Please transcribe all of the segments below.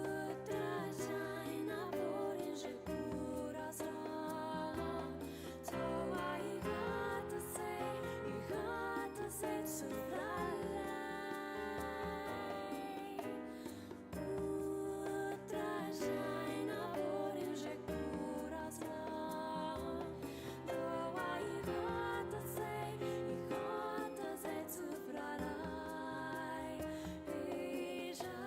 Wyobrażaj na wory, że góra zra. Toa i chata se cufralaj. Wyobrażaj na wory, że góra zra. Toa i chata se cufralaj. Hejża.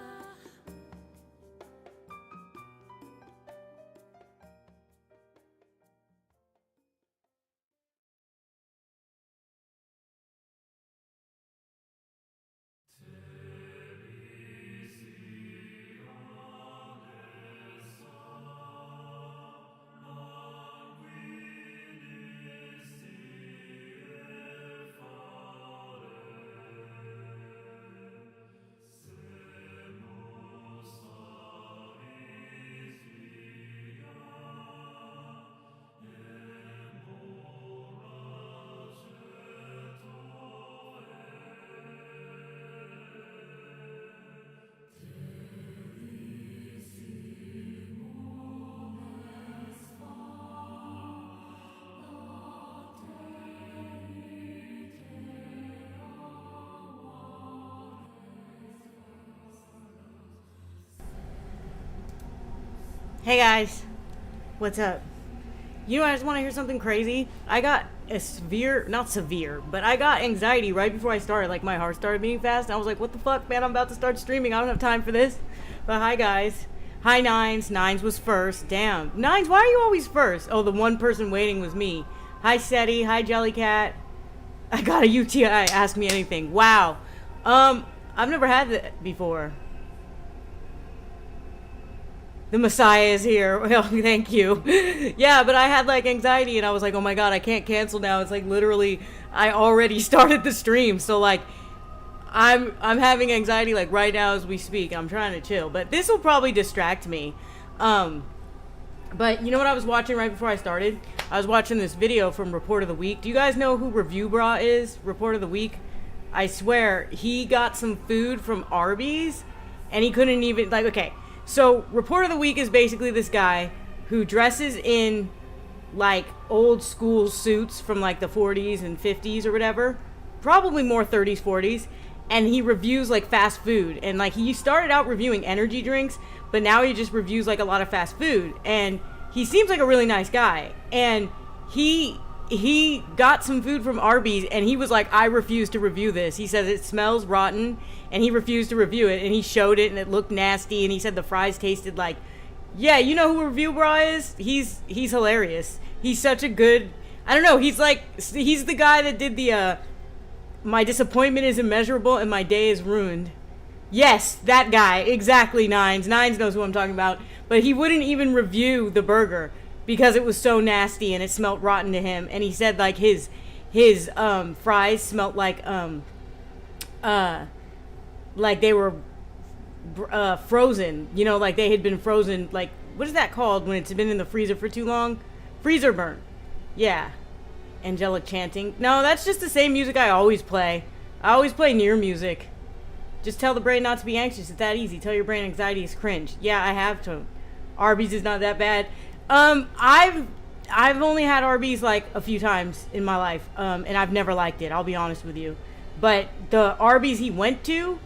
Hey guys, what's up? You know, I just want to hear something crazy. I got not severe, but I got anxiety right before I started. Like, my heart started beating fast, and I was like, what the fuck, man? I'm about to start streaming. I don't have time for this. But hi, guys. Hi, Nines. Nines was first. Damn. Nines, why are you always first? Oh, the one person waiting was me. Hi, Seti. Hi, Jellycat. I got a UTI. Ask me anything. Wow. I've never had that before. The Messiah is here. Well, thank you. Yeah, but I had like anxiety and I was like, oh my god, I can't cancel now. It's like literally I already started the stream. So like I'm having anxiety like right now as we speak. I'm trying to chill. But this will probably distract me. But you know what I was watching right before I started? I was watching this video from Report of the Week. Do you guys know who Review Bra is? Report of the Week? I swear, he got some food from Arby's and he couldn't even, like, okay. So, Report of the Week is basically this guy who dresses in, like, old school suits from, like, the 40s and 50s or whatever. Probably more 30s, 40s. And he reviews, like, fast food. And, like, he started out reviewing energy drinks, but now he just reviews, like, a lot of fast food. And he seems like a really nice guy. And he got some food from Arby's, and he was like, I refuse to review this. He says it smells rotten, and he refused to review it, and he showed it, and it looked nasty, and he said the fries tasted like, yeah, you know who Review Bra is? He's hilarious. He's such a good, I don't know, he's the guy that did the, my disappointment is immeasurable, and my day is ruined. Yes, that guy, exactly, Nines. Nines knows who I'm talking about, but he wouldn't even review the burger, because it was so nasty and it smelled rotten to him. And he said like his fries smelled like they were frozen, you know, like they had been frozen, like, what is that called when it's been in the freezer for too long? Freezer burn. Yeah. Angelic chanting. No, that's just the same music I always play. I always play near music. Just tell the brain not to be anxious. It's that easy. Tell your brain anxiety is cringe. Yeah, I have to. Arby's is not that bad. I've only had Arby's like a few times in my life, and I've never liked it, I'll be honest with you. But the Arby's he went to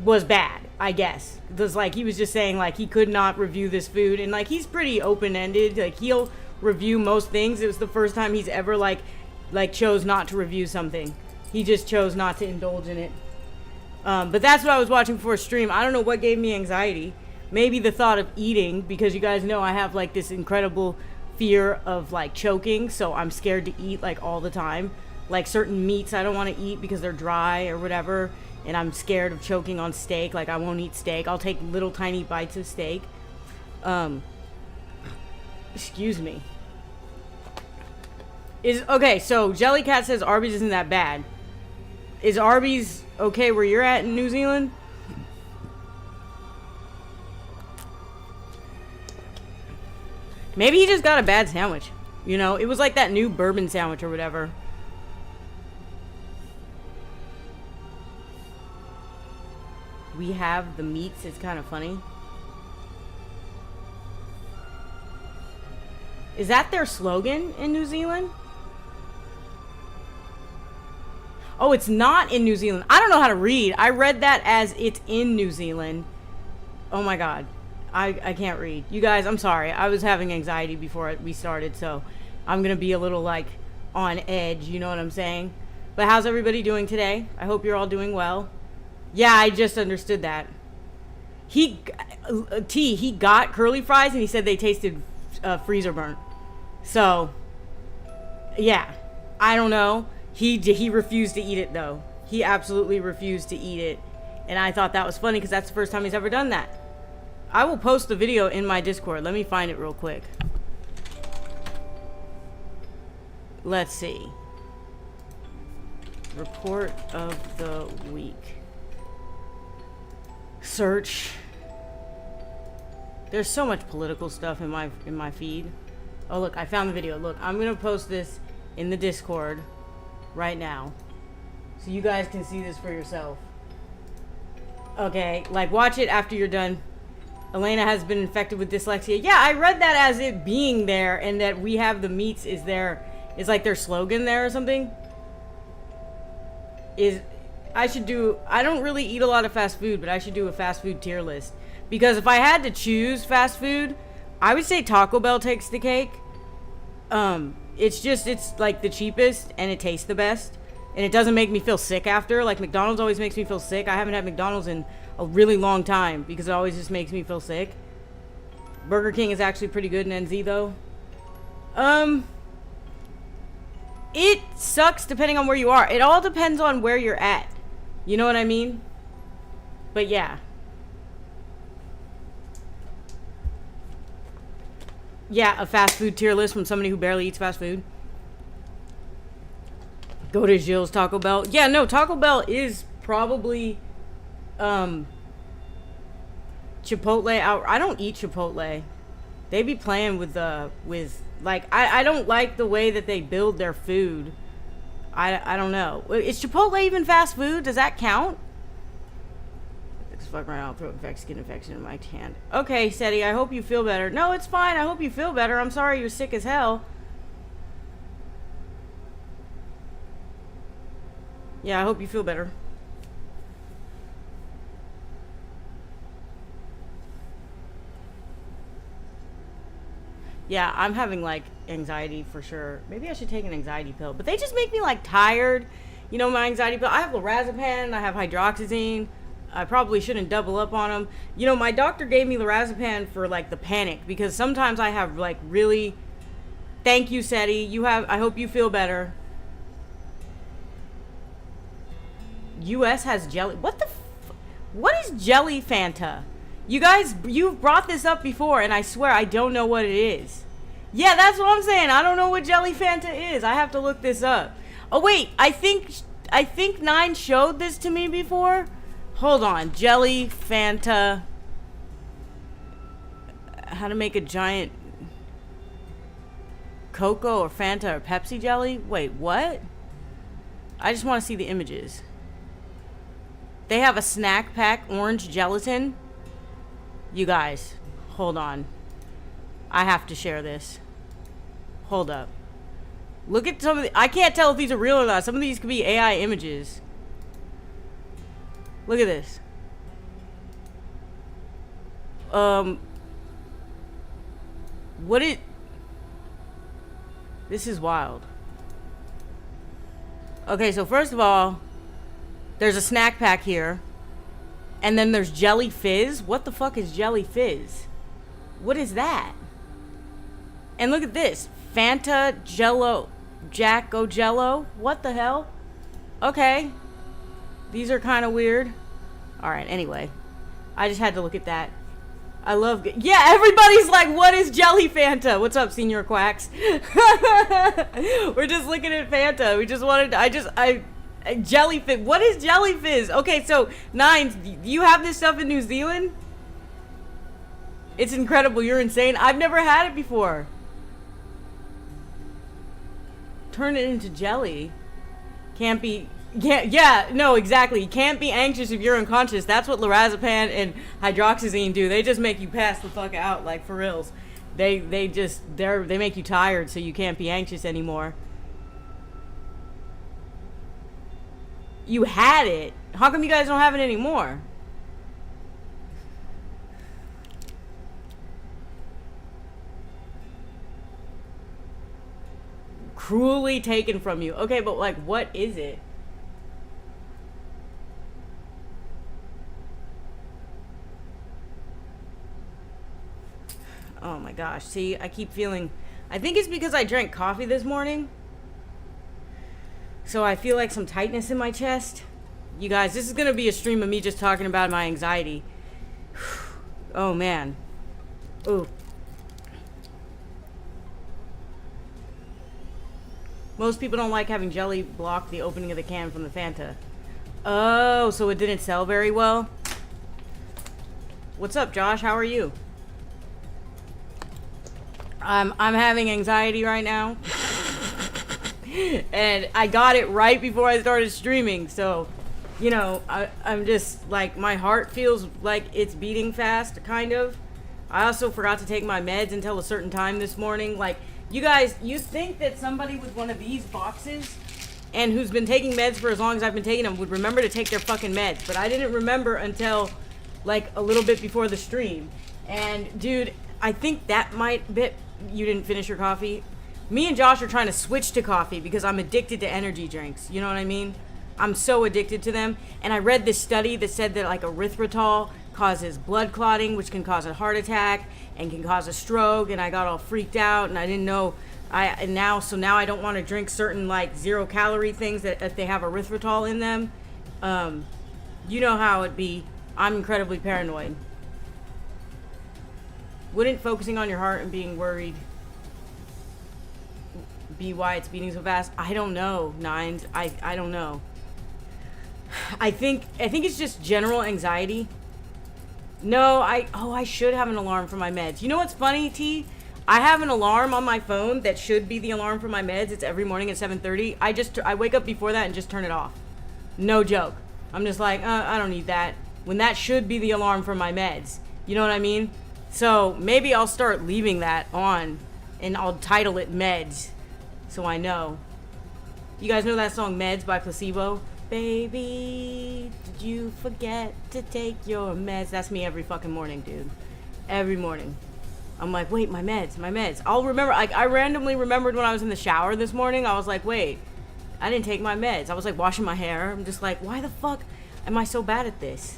was bad, I guess. Because like he was just saying like he could not review this food, and like he's pretty open-ended, like he'll review most things. It was the first time he's ever like chose not to review something. He just chose not to indulge in it. But that's what I was watching for a stream. I don't know what gave me anxiety. Maybe the thought of eating, because you guys know I have like this incredible fear of like choking, so I'm scared to eat like all the time. Like certain meats I don't want to eat because they're dry or whatever, and I'm scared of choking on steak. Like I won't eat steak. I'll take little tiny bites of steak. Excuse me. Okay, so Jellycat says Arby's isn't that bad. Is Arby's okay where you're at in New Zealand? Maybe he just got a bad sandwich. You know, it was like that new bourbon sandwich or whatever. We have the meats. It's kind of funny. Is that their slogan in New Zealand? Oh, it's not in New Zealand. I don't know how to read. I read that as it's in New Zealand. Oh my god. I can't read. You guys, I'm sorry. I was having anxiety before we started, so I'm going to be a little, like, on edge. You know what I'm saying? But how's everybody doing today? I hope you're all doing well. Yeah, I just understood that. He got curly fries, and he said they tasted freezer burnt. So, yeah. I don't know. He refused to eat it, though. He absolutely refused to eat it. And I thought that was funny because that's the first time he's ever done that. I will post the video in my Discord. Let me find it real quick. Let's see. Report of the week. Search. There's so much political stuff in my feed. Oh, look, I found the video. Look, I'm going to post this in the Discord right now. So you guys can see this for yourself. Okay, like, watch it after you're done. Elena has been infected with dyslexia. Yeah, I read that as it being there, and that we have the meats is there. Is like their slogan there or something. I don't really eat a lot of fast food, but I should do a fast food tier list. Because if I had to choose fast food, I would say Taco Bell takes the cake. It's like the cheapest, and it tastes the best. And it doesn't make me feel sick after. Like, McDonald's always makes me feel sick. I haven't had McDonald's in a really long time because it always just makes me feel sick. Burger King is actually pretty good in NZ, though. It sucks depending on where you are. It all depends on where you're at. You know what I mean? But yeah. Yeah, a fast food tier list from somebody who barely eats fast food. Go to Gilles Taco Bell. Yeah, no, Taco Bell is probably Chipotle out. I don't eat Chipotle. They be playing with like, I don't like the way that they build their food. I don't know. Is Chipotle even fast food? Does that count? Fuck around, throat infection, skin infection in my hand. Okay, Seti, I hope you feel better. No, it's fine. I hope you feel better. I'm sorry you're sick as hell. Yeah, I hope you feel better. Yeah, I'm having, like, anxiety for sure. Maybe I should take an anxiety pill. But they just make me, like, tired. You know, my anxiety pill. I have lorazepam. I have hydroxyzine. I probably shouldn't double up on them. You know, my doctor gave me lorazepam for, like, the panic. Because sometimes I have, like, really... Thank you, Seti. I hope you feel better. U.S. has jelly... What is jelly Fanta? You guys, you've brought this up before, and I swear I don't know what it is. Yeah, that's what I'm saying. I don't know what jelly Fanta is. I have to look this up. Oh, wait. I think Nine showed this to me before. Hold on. Jelly Fanta. How to make a giant Cocoa or Fanta or Pepsi jelly? Wait, what? I just want to see the images. They have a snack pack, orange gelatin. You guys, hold on. I have to share this. Hold up. Look at some of the... I can't tell if these are real or not. Some of these could be AI images. Look at this. This is wild. Okay, so first of all, there's a snack pack here. And then there's Jelly Fizz. What the fuck is Jelly Fizz? What is that? And look at this. Fanta Jello. Jacko Jello. What the hell? Okay. These are kind of weird. Alright, anyway. I just had to look at that. I love... Yeah, everybody's like, what is Jelly Fanta? What's up, Senior Quacks? We're just looking at Fanta. We just wanted... Jelly Fizz. What is Jelly Fizz? Okay, so, Nines, do you have this stuff in New Zealand? It's incredible. You're insane. I've never had it before. Turn it into jelly. Can't be Yeah, no, exactly. You can't be anxious if you're unconscious. That's what lorazepam and hydroxyzine do. They just make you pass the fuck out, like for reals. They make you tired, so you can't be anxious anymore. You had it. How come you guys don't have it anymore? Cruelly taken from you. Okay, but like, what is it? Oh my gosh. See, I keep feeling... I think it's because I drank coffee this morning. So I feel like some tightness in my chest. You guys, this is going to be a stream of me just talking about my anxiety. Oh, man. Ooh. Most people don't like having jelly block the opening of the can from the Fanta. Oh, so it didn't sell very well? What's up, Josh? How are you? I'm having anxiety right now. And I got it right before I started streaming, so, you know, I'm just, like, my heart feels like it's beating fast, kind of. I also forgot to take my meds until a certain time this morning. Like, you guys, you'd think that somebody with one of these boxes and who's been taking meds for as long as I've been taking them would remember to take their fucking meds, but I didn't remember until, like, a little bit before the stream. And, dude, I think that might be... You didn't finish your coffee? Me and Josh are trying to switch to coffee because I'm addicted to energy drinks. You know what I mean? I'm so addicted to them. And I read this study that said that like erythritol causes blood clotting, which can cause a heart attack and can cause a stroke. And I got all freaked out and I didn't know. So now I don't want to drink certain like 0-calorie things that they have erythritol in them. You know how it be. I'm incredibly paranoid. Wouldn't focusing on your heart and being worried be why it's beating so fast? I don't know, Nines. I don't know. I think it's just general anxiety. No, I should have an alarm for my meds. You know what's funny, T? I have an alarm on my phone that should be the alarm for my meds. It's every morning at 7:30. I wake up before that and just turn it off. No joke. I'm just like, I don't need that. When that should be the alarm for my meds. You know what I mean? So maybe I'll start leaving that on and I'll title it Meds so I know. You guys know that song Meds by Placebo? Baby, did you forget to take your meds? That's me every fucking morning, dude. Every morning. I'm like, wait, my meds. I'll remember, like, I randomly remembered when I was in the shower this morning. I was like, wait, I didn't take my meds. I was like washing my hair. I'm just like, why the fuck am I so bad at this?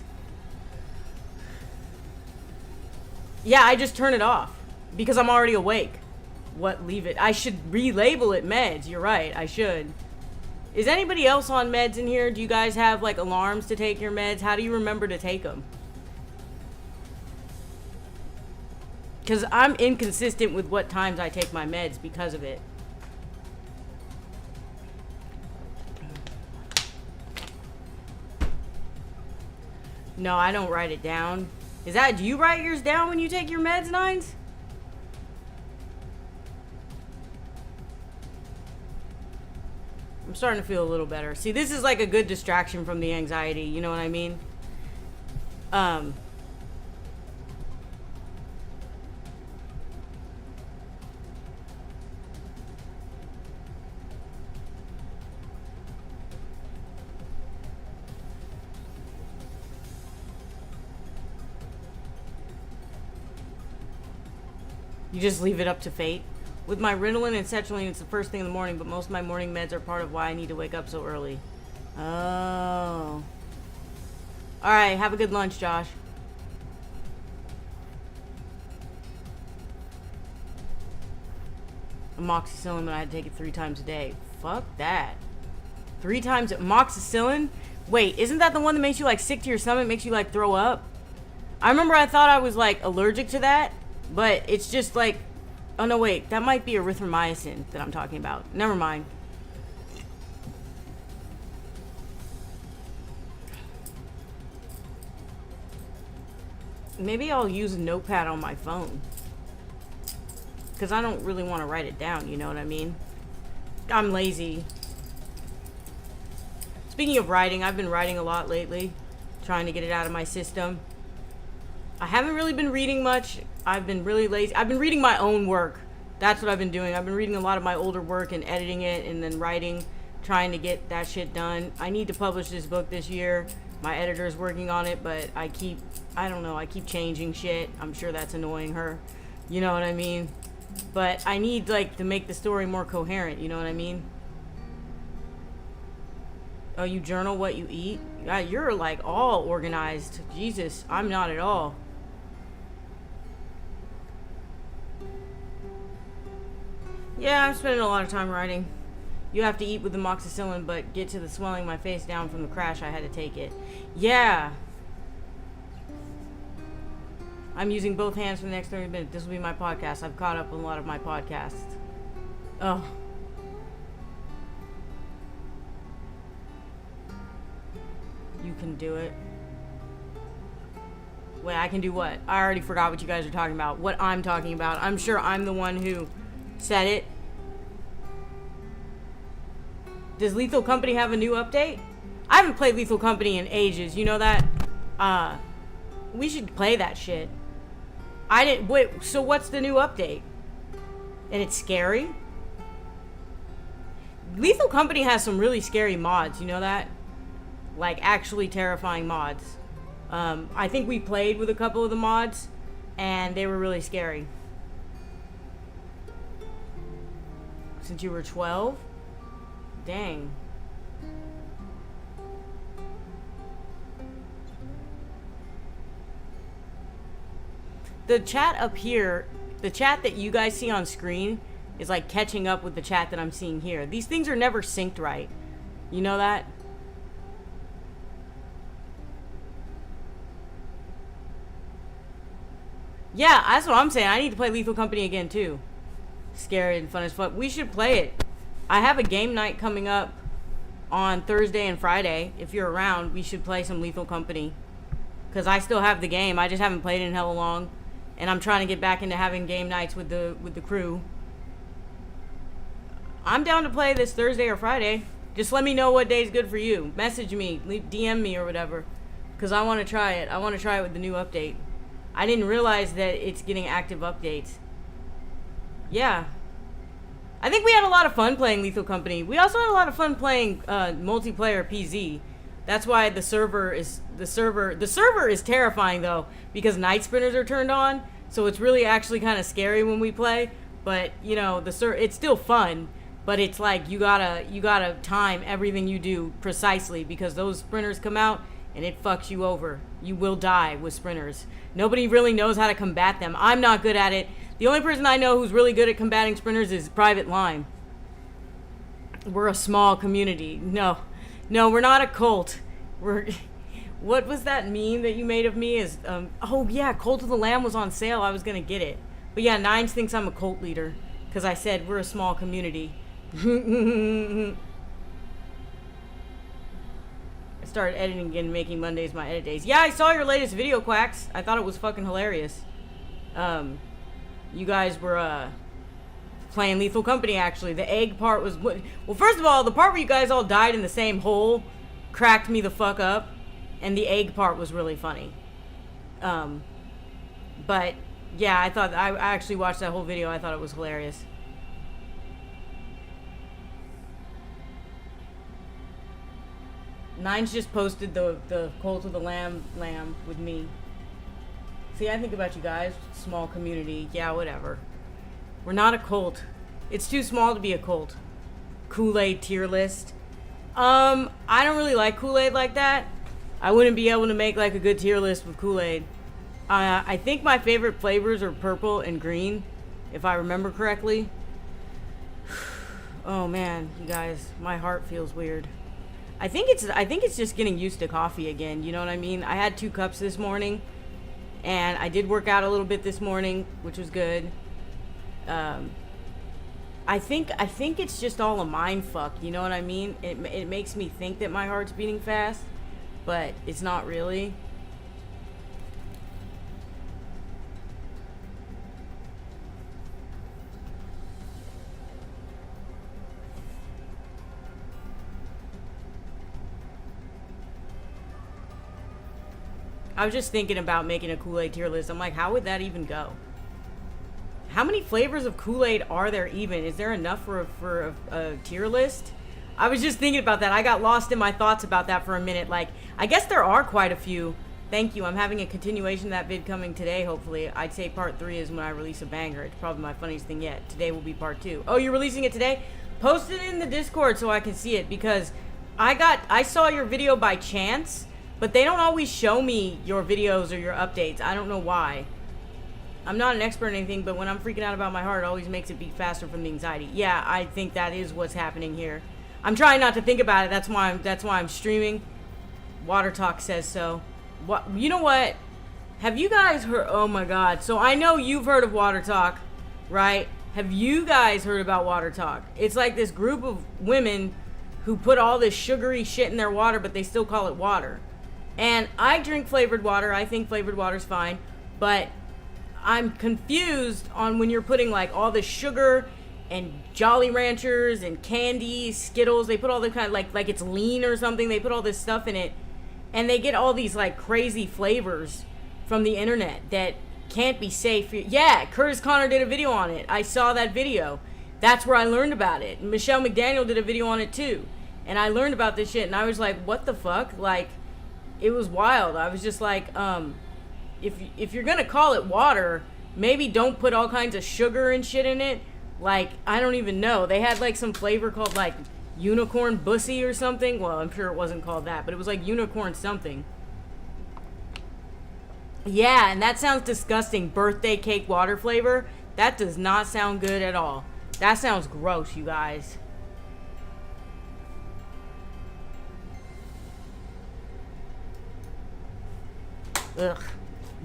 Yeah, I just turn it off because I'm already awake. What, leave it? I should relabel it meds. You're right, I should. Is anybody else on meds in here? Do you guys have like alarms to take your meds? How do you remember to take them? Because I'm inconsistent with what times I take my meds because of it. No, I don't write it down. Do you write yours down when you take your meds, Nines? I'm starting to feel a little better. See, this is like a good distraction from the anxiety, you know what I mean? You just leave it up to fate. With my Ritalin and Sertraline, it's the first thing in the morning, but most of my morning meds are part of why I need to wake up so early. Oh. Alright, have a good lunch, Josh. Amoxicillin, but I had to take it 3 times a day. Fuck that. 3 times amoxicillin? Wait, isn't that the one that makes you like sick to your stomach, makes you like throw up? I remember I thought I was like allergic to that. But it's just like, oh no, wait, that might be erythromycin that I'm talking about. Never mind. Maybe I'll use a notepad on my phone. Because I don't really want to write it down, you know what I mean? I'm lazy. Speaking of writing, I've been writing a lot lately, trying to get it out of my system. I haven't really been reading much. I've been really lazy. I've been reading my own work. That's what I've been doing. I've been reading a lot of my older work and editing it and then writing, trying to get that shit done. I need to publish this book this year. My editor's working on it, but I keep changing shit. I'm sure that's annoying her. You know what I mean? But I need, like, to make the story more coherent. You know what I mean? Oh, you journal what you eat? God, you're, like, all organized. Jesus, I'm not at all. Yeah, I'm spending a lot of time writing. You have to eat with amoxicillin, but get to the swelling my face down from the crash. I had to take it. Yeah. I'm using both hands for the next 30 minutes. This will be my podcast. I've caught up on a lot of my podcasts. Oh. You can do it. Wait, I can do what? I already forgot what you guys are talking about. What I'm talking about. I'm sure I'm the one who said it. Does Lethal Company have a new update? I haven't played Lethal Company in ages. You know that? We should play that shit. I didn't. Wait, so what's the new update? And it's scary? Lethal Company has some really scary mods. You know that? Like, actually terrifying mods. I think we played with a couple of the mods, and they were really scary. Since you were 12? Dang. The chat up here, the chat that you guys see on screen is like catching up with the chat that I'm seeing here. These things are never synced right. You know that? Yeah, that's what I'm saying. I need to play Lethal Company again too. Scary and fun as fuck. We should play it. I have a game night coming up on Thursday and Friday. If you're around, we should play some Lethal Company. Because I still have the game. I just haven't played it in hella long. And I'm trying to get back into having game nights with the crew. I'm down to play this Thursday or Friday. Just let me know what day's good for you. Message me, DM me or whatever. Because I want to try it. I want to try it with the new update. I didn't realize that it's getting active updates. Yeah. I think we had a lot of fun playing Lethal Company. We also had a lot of fun playing multiplayer PZ. That's why the server is terrifying though, because night sprinters are turned on, so it's really actually kind of scary when we play. But you know, it's still fun, but it's like you gotta time everything you do precisely, because those sprinters come out and it fucks you over. You will die with sprinters. Nobody really knows how to combat them. I'm not good at it. The only person I know who's really good at combating sprinters is Private Lime. We're a small community. No, we're not a cult. What was that meme that you made of me? Oh yeah, Cult of the Lamb was on sale. I was gonna get it. But yeah, Nines thinks I'm a cult leader because I said we're a small community. I started editing again, making Mondays my edit days. Yeah, I saw your latest video, Quacks. I thought it was fucking hilarious. You guys were playing Lethal Company, actually. The egg part was... Well, first of all, the part where you guys all died in the same hole cracked me the fuck up. And the egg part was really funny. But, yeah, I actually watched that whole video. I thought it was hilarious. Nines just posted the Cult of the Lamb with me. See, I think about you guys. Small community. Yeah, whatever. We're not a cult. It's too small to be a cult. Kool-Aid tier list. I don't really like Kool-Aid like that. I wouldn't be able to make like a good tier list with Kool-Aid. I think my favorite flavors are purple and green, if I remember correctly. Oh man, you guys, my heart feels weird. I think it's just getting used to coffee again. You know what I mean? I had 2 cups this morning. And I did work out a little bit this morning, which was good. I think it's just all a mind fuck, you know what I mean? It makes me think that my heart's beating fast, but it's not really. I was just thinking about making a Kool-Aid tier list. I'm like, how would that even go? How many flavors of Kool-Aid are there even? Is there enough for a tier list? I was just thinking about that. I got lost in my thoughts about that for a minute. Like, I guess there are quite a few. Thank you. I'm having a continuation of that vid coming today, hopefully. I'd say part 3 is when I release a banger. It's probably my funniest thing yet. Today will be part 2. Oh, you're releasing it today? Post it in the Discord so I can see it, because I saw your video by chance, but they don't always show me your videos or your updates. I don't know why. I'm not an expert in anything, but when I'm freaking out about my heart, it always makes it beat faster from the anxiety. Yeah, I think that is what's happening here. I'm trying not to think about it. That's why I'm streaming. Water Talk says so. What, you know what? Have you guys heard? Oh my God. So I know you've heard of Water Talk, right? Have you guys heard about Water Talk? It's like this group of women who put all this sugary shit in their water, but they still call it water. And I drink flavored water. I think flavored water's fine, but I'm confused on when you're putting like all this sugar and Jolly Ranchers and candy, Skittles. They put all the kind of like it's lean or something. They put all this stuff in it, and they get all these like crazy flavors from the internet that can't be safe. Yeah, Curtis Connor did a video on it. I saw that video. That's where I learned about it. Michelle McDaniel did a video on it too, and I learned about this shit. And I was like, what the fuck? Like, it was wild. I was just like, if you're gonna call it water, maybe don't put all kinds of sugar and shit in it. Like, I don't even know. They had like some flavor called like unicorn bussy or something. Well, I'm sure it wasn't called that, but it was like unicorn something. Yeah, and that sounds disgusting. Birthday cake water flavor. That does not sound good at all. That sounds gross, you guys. Ugh.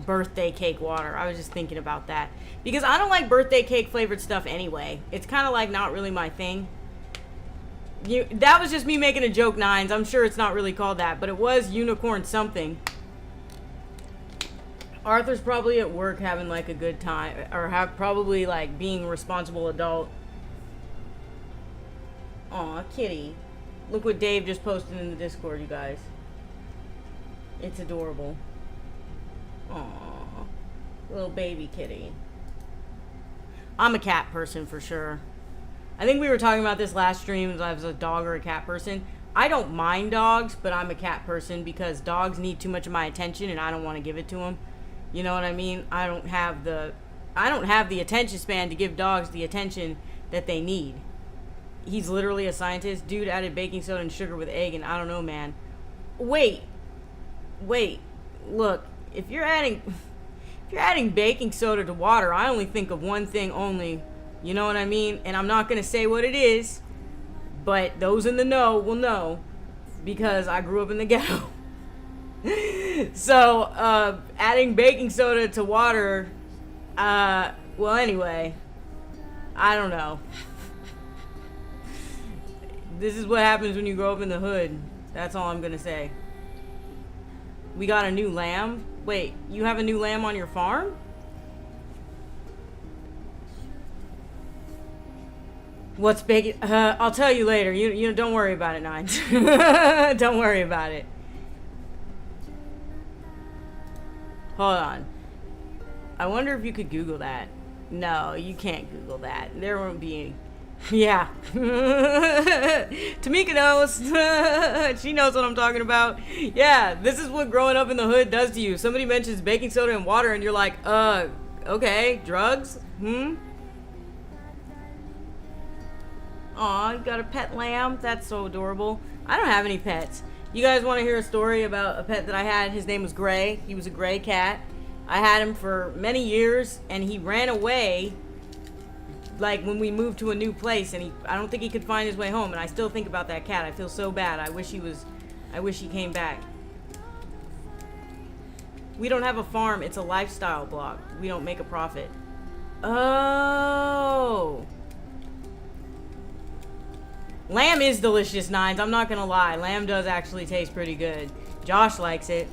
Birthday cake water. I was just thinking about that, because I don't like birthday cake flavored stuff anyway. It's kind of like not really my thing. That was just me making a joke, Nines. I'm sure it's not really called that, but it was unicorn something. Arthur's probably at work having like a good time, or probably like being a responsible adult. Aw, kitty. Look what Dave just posted in the Discord, you guys. It's adorable. Aww, little baby kitty. I'm a cat person for sure. I think we were talking about this last stream, as I was a dog or a cat person. I don't mind dogs, but I'm a cat person because dogs need too much of my attention and I don't want to give it to them. You know what I mean? I don't have the attention span to give dogs the attention that they need. He's literally a scientist. Dude added baking soda and sugar with egg, and I don't know, man. Wait. Look. If you're adding baking soda to water, I only think of one thing only. You know what I mean? And I'm not going to say what it is, but those in the know will know, because I grew up in the ghetto. So, adding baking soda to water, well, anyway, I don't know. This is what happens when you grow up in the hood. That's all I'm going to say. We got a new lamb. Wait, you have a new lamb on your farm? What's bacon? I'll tell you later. You don't worry about it, Nines. Don't worry about it. Hold on. I wonder if you could Google that. No, you can't Google that. There won't be any. Yeah. Tamika knows. She knows what I'm talking about. Yeah, this is what growing up in the hood does to you. Somebody mentions baking soda and water and you're like, okay, drugs? Aw, you got a pet lamb? That's so adorable. I don't have any pets. You guys want to hear a story about a pet that I had? His name was Gray. He was a gray cat. I had him for many years and he ran away like when we moved to a new place, and I don't think he could find his way home, and I still think about that cat. I feel so bad. I wish he came back. We don't have a farm. It's a lifestyle blog. We don't make a profit. Oh. Lamb is delicious, Nines. I'm not gonna lie. Lamb does actually taste pretty good. Josh likes it.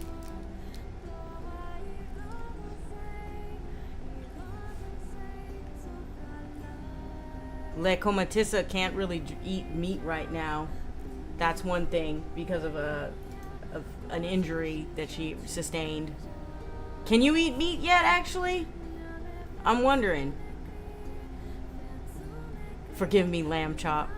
Le Comatissa can't really eat meat right now. That's one thing because of an injury that she sustained. Can you eat meat yet, actually? I'm wondering. Forgive me, lamb chop.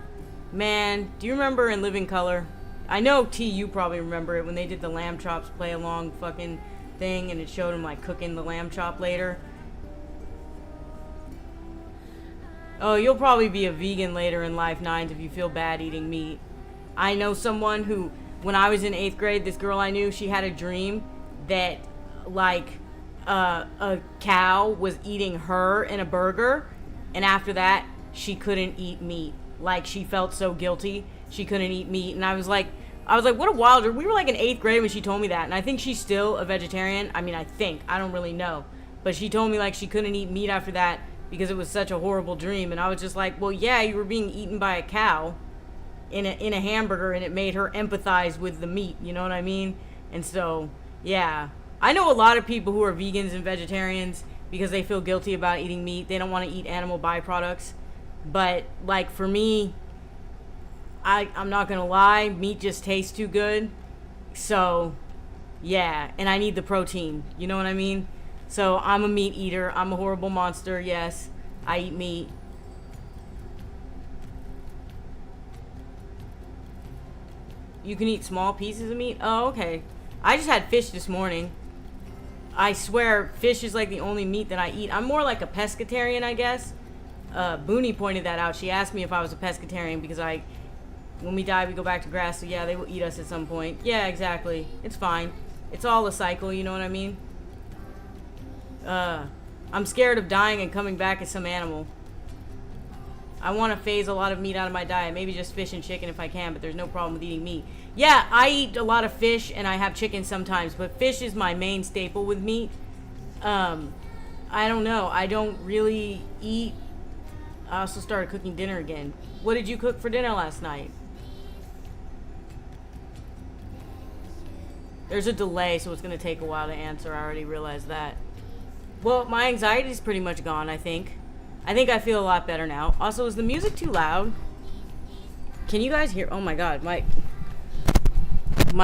Man, do you remember in Living Color? I know, T, you probably remember it when they did the lamb chops play along fucking thing and it showed him like cooking the lamb chop later. Oh, you'll probably be a vegan later in life, Nines, if you feel bad eating meat. I know someone who, when I was in 8th grade, this girl I knew, she had a dream that, like, a cow was eating her in a burger, and after that, she couldn't eat meat. Like, she felt so guilty, she couldn't eat meat, and I was like, what a wild dream. We were, like, in 8th grade when she told me that, and I think she's still a vegetarian. I mean, I don't really know. But she told me, like, she couldn't eat meat after that, because it was such a horrible dream. And I was just like, well, yeah, you were being eaten by a cow in a hamburger, and it made her empathize with the meat, you know what I mean? And so, yeah. I know a lot of people who are vegans and vegetarians because they feel guilty about eating meat. They don't want to eat animal byproducts. But, like, for me, I'm not going to lie, meat just tastes too good. So, yeah, and I need the protein, you know what I mean? So I'm a meat eater. I'm a horrible monster. Yes, I eat meat. You can eat small pieces of meat? Oh, okay. I just had fish this morning. I swear, fish is like the only meat that I eat. I'm more like a pescatarian, I guess. Booney pointed that out. She asked me if I was a pescatarian because when we die, we go back to grass. So yeah, they will eat us at some point. Yeah, exactly. It's fine. It's all a cycle, you know what I mean? I'm scared of dying and coming back as some animal. I want to phase a lot of meat out of my diet. Maybe just fish and chicken if I can, but there's no problem with eating meat. Yeah, I eat a lot of fish and I have chicken sometimes, but fish is my main staple with meat. I don't know. I don't really eat. I also started cooking dinner again. What did you cook for dinner last night? There's a delay, so it's going to take a while to answer. I already realized that. Well, my anxiety is pretty much gone, I think. I think I feel a lot better now. Also, is the music too loud? Can you guys hear? Oh my god, my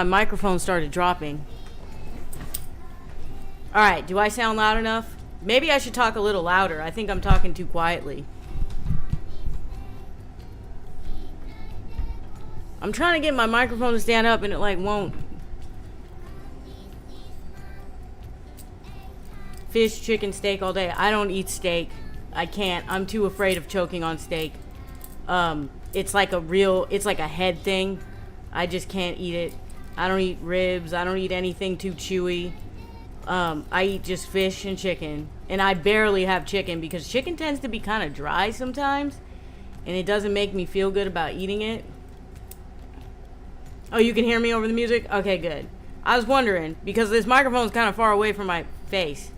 microphone started dropping. Alright, do I sound loud enough? Maybe I should talk a little louder. I think I'm talking too quietly. I'm trying to get my microphone to stand up and it like won't. Fish, chicken, steak all day. I don't eat steak. I can't. I'm too afraid of choking on steak. It's like a head thing. I just can't eat it. I don't eat ribs. I don't eat anything too chewy. I eat just fish and chicken. And I barely have chicken because chicken tends to be kind of dry sometimes. And it doesn't make me feel good about eating it. Oh, you can hear me over the music? Okay, good. I was wondering because this microphone's kind of far away from my face.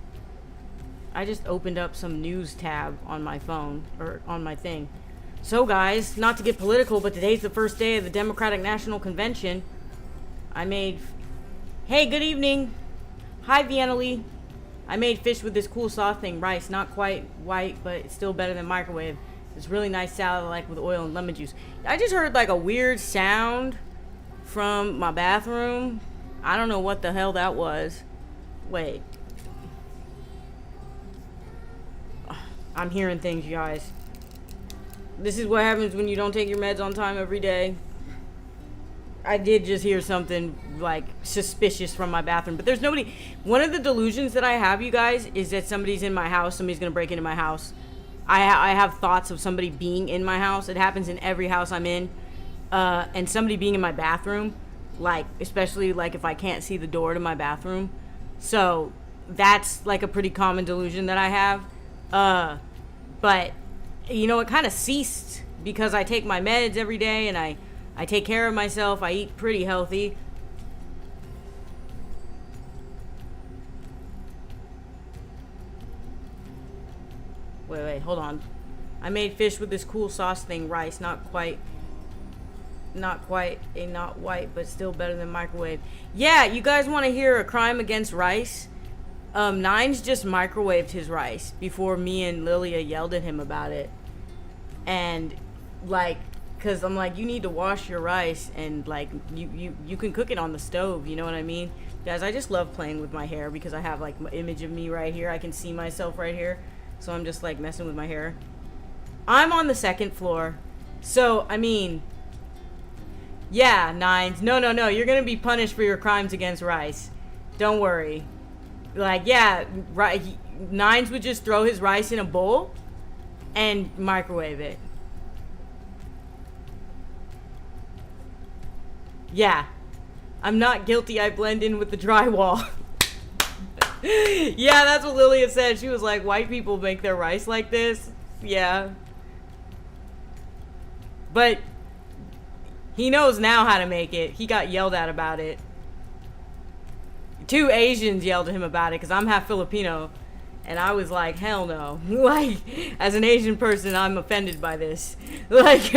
I just opened up some news tab on my phone, or on my thing. So guys, not to get political, but today's the first day of the Democratic National Convention. Hey, good evening. Hi, Vienna Lee. I made fish with this cool sauce thing, rice. Not quite white, but it's still better than microwave. It's really nice salad, like with oil and lemon juice. I just heard like a weird sound from my bathroom. I don't know what the hell that was. Wait. I'm hearing things, you guys. This is what happens when you don't take your meds on time every day. I did just hear something, like, suspicious from my bathroom. But there's nobody. One of the delusions that I have, you guys, is that somebody's in my house. Somebody's going to break into my house. I have thoughts of somebody being in my house. It happens in every house I'm in. And somebody being in my bathroom. Like, especially, like, if I can't see the door to my bathroom. So, that's, like, a pretty common delusion that I have. But, you know, it kind of ceased because I take my meds every day and I take care of myself. I eat pretty healthy. Wait, hold on. I made fish with this cool sauce thing, rice. Not quite not white, but still better than microwave. Yeah, you guys want to hear a crime against rice? Nines just microwaved his rice before me and Lilia yelled at him about it. And, like, because I'm like, you need to wash your rice, and like you can cook it on the stove, you know what I mean? Guys, I just love playing with my hair because I have like my image of me right here. I can see myself right here, so I'm just like messing with my hair. I'm on the second floor, so I mean, yeah, Nines, no, you're gonna be punished for your crimes against rice, don't worry. Like, yeah, right, Nines would just throw his rice in a bowl and microwave it. Yeah, I'm not guilty. I blend in with the drywall. Yeah, that's what Lilia said. She was like, white people make their rice like this. Yeah. But he knows now how to make it. He got yelled at about it. 2 Asians yelled at him about it because I'm half Filipino. And I was like, hell no. Like, as an Asian person, I'm offended by this. Like,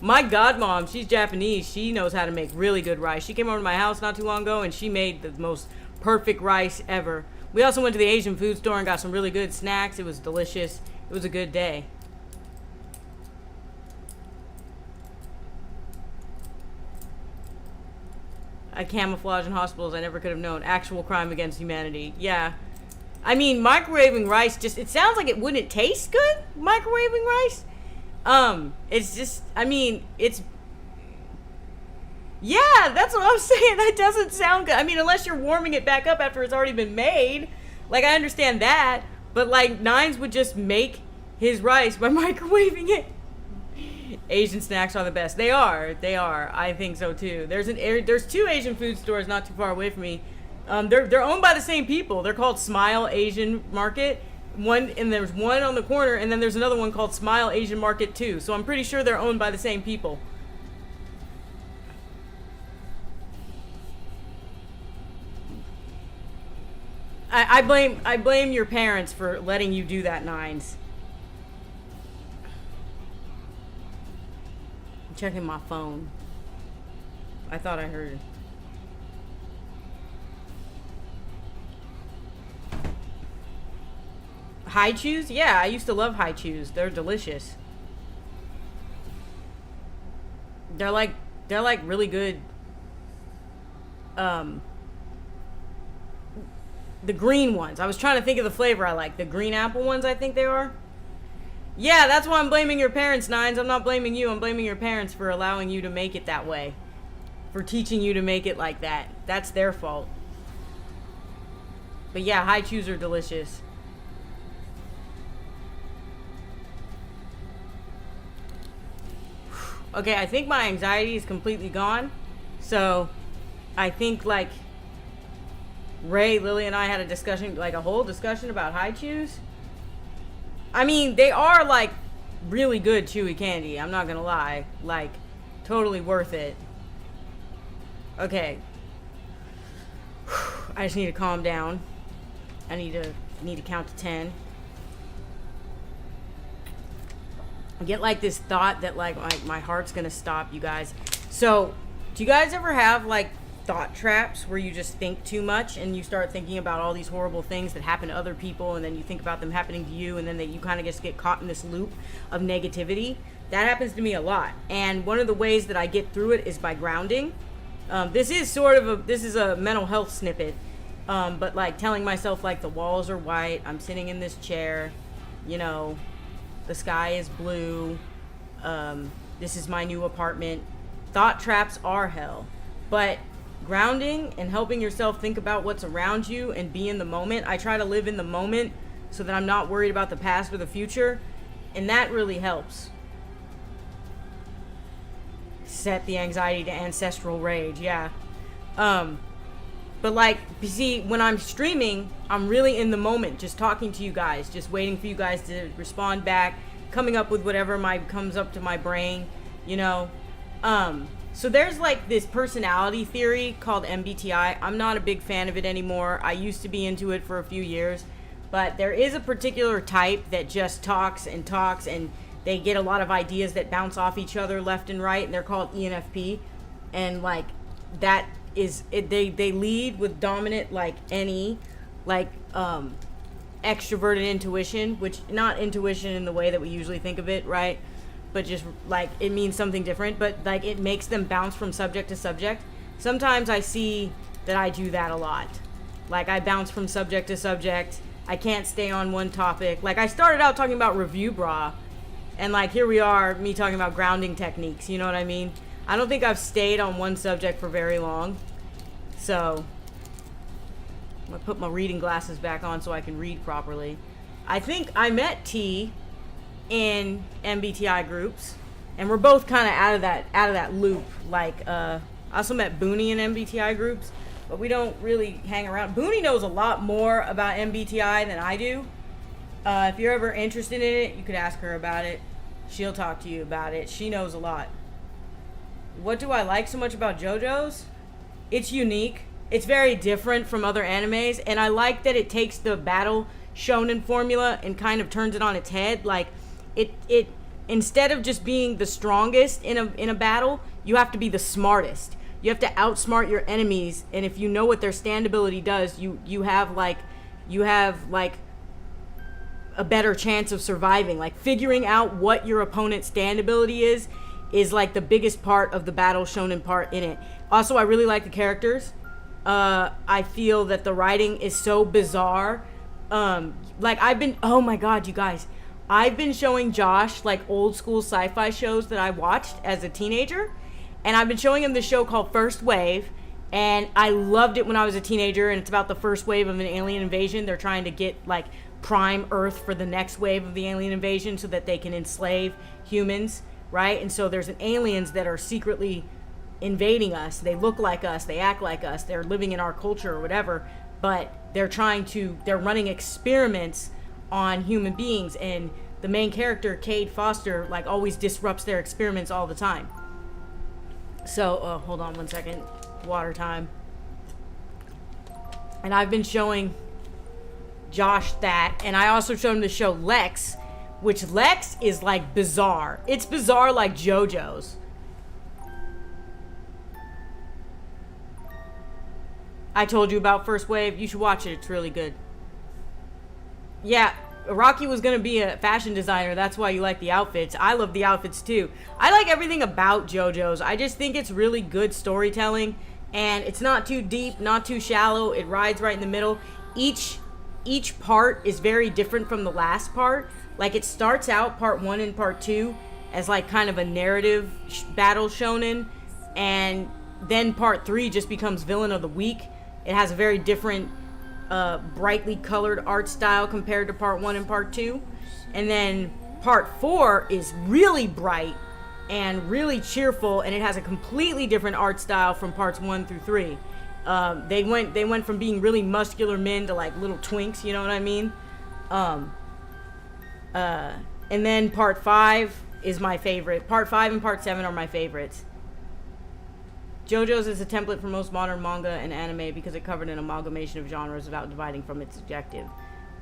my godmom, she's Japanese. She knows how to make really good rice. She came over to my house not too long ago, and she made the most perfect rice ever. We also went to the Asian food store and got some really good snacks. It was delicious. It was a good day. A camouflage in hospitals I never could have known. Actual crime against humanity. Yeah. I mean, microwaving rice just, it sounds like it wouldn't taste good, microwaving rice. It's just, I mean, it's, yeah, that's what I'm saying. That doesn't sound good. I mean, unless you're warming it back up after it's already been made. Like, I understand that. But, like, Nines would just make his rice by microwaving it. Asian snacks are the best. They are. I think so, too. There's 2 Asian food stores not too far away from me. They're owned by the same people. They're called Smile Asian Market. And there's one on the corner, and then there's another one called Smile Asian Market 2. So I'm pretty sure they're owned by the same people. I blame your parents for letting you do that, Nines. I'm checking my phone. I thought I heard. High chews? Yeah, I used to love high chews. They're delicious. They're like really good. The green ones. I was trying to think of the flavor I like. The green apple ones, I think they are. Yeah, that's why I'm blaming your parents, Nines. I'm not blaming you. I'm blaming your parents for allowing you to make it that way. For teaching you to make it like that. That's their fault. But yeah, high chews are delicious. Okay, I think my anxiety is completely gone. So, I think, like, Ray, Lily, and I had a discussion, like a whole discussion about high chews. I mean, they are, like, really good chewy candy. I'm not gonna lie. Like, totally worth it. Okay. I just need to calm down. I need to count to 10. I get like this thought that like my heart's gonna stop, you guys. So, do you guys ever have like thought traps where you just think too much and you start thinking about all these horrible things that happen to other people, and then you think about them happening to you, and then you kind of just get caught in this loop of negativity? That happens to me a lot, and one of the ways that I get through it is by grounding. This is a mental health snippet, but like telling myself like the walls are white, I'm sitting in this chair, you know, the sky is blue, this is my new apartment. Thought traps are hell, but grounding and helping yourself think about what's around you and be in the moment. I try to live in the moment so that I'm not worried about the past or the future, and that really helps. Set the anxiety to ancestral rage, yeah. But like, you see, when I'm streaming, I'm really in the moment, just talking to you guys, just waiting for you guys to respond back, coming up with whatever comes up to my brain, you know. So there's like this personality theory called MBTI. I'm not a big fan of it anymore. I used to be into it for a few years, but there is a particular type that just talks, and they get a lot of ideas that bounce off each other left and right, and they're called ENFP. And like that is it, they lead with dominant like NE, like extroverted intuition, which not intuition in the way that we usually think of it, right? but just like it means something different, but like it makes them bounce from subject to subject. Sometimes I see that I do that a lot. Like I bounce from subject to subject. I can't stay on one topic. Like I started out talking about review bra, and like here we are, me talking about grounding techniques, you know what I mean? I don't think I've stayed on one subject for very long. So I'm gonna put my reading glasses back on so I can read properly. I think I met T in MBTI groups, and we're both kind of out of that loop. Like I also met Booney in MBTI groups, but we don't really hang around. Booney knows a lot more about MBTI than I do. If you're ever interested in it, you could ask her about it. She'll talk to you about it. She knows a lot. What do I like so much about JoJo's? It's unique. It's very different from other animes, and I like that it takes the battle shonen formula and kind of turns it on its head. Like it instead of just being the strongest in a battle, you have to be the smartest. You have to outsmart your enemies, and if you know what their stand ability does, you have a better chance of surviving. Like figuring out what your opponent's stand ability is like the biggest part of the battle shonen part in it. Also, I really like the characters. I feel that the writing is so bizarre. Oh my god, you guys, I've been showing Josh like old school sci-fi shows that I watched as a teenager, and I've been showing him this show called First Wave, and I loved it when I was a teenager, and it's about the first wave of an alien invasion. They're trying to get like prime Earth for the next wave of the alien invasion so that they can enslave humans, right? And so there's aliens that are secretly invading us. They look like us, they act like us, they're living in our culture or whatever, but they're running experiments on human beings, and the main character, Cade Foster, like always disrupts their experiments all the time. So, hold on one second. Water time. And I've been showing Josh that, and I also showed him the show Lex, which Lex is like bizarre. It's bizarre like JoJo's. I told you about First Wave. You should watch it. It's really good. Yeah, Rocky was going to be a fashion designer. That's why you like the outfits. I love the outfits too. I like everything about JoJo's. I just think it's really good storytelling, and it's not too deep, not too shallow. It rides right in the middle. Each part is very different from the last part. Like it starts out part 1 and part 2 as like kind of a narrative battle shonen, and then part 3 just becomes villain of the week. It has a very different brightly colored art style compared to part 1 and part 2. And then part 4 is really bright and really cheerful, and it has a completely different art style from parts 1 through 3. They went from being really muscular men to like little twinks, you know what I mean? And then part 5 is my favorite. Part 5 and part 7 are my favorites. JoJo's is a template for most modern manga and anime because it covered an amalgamation of genres without dividing from its objective.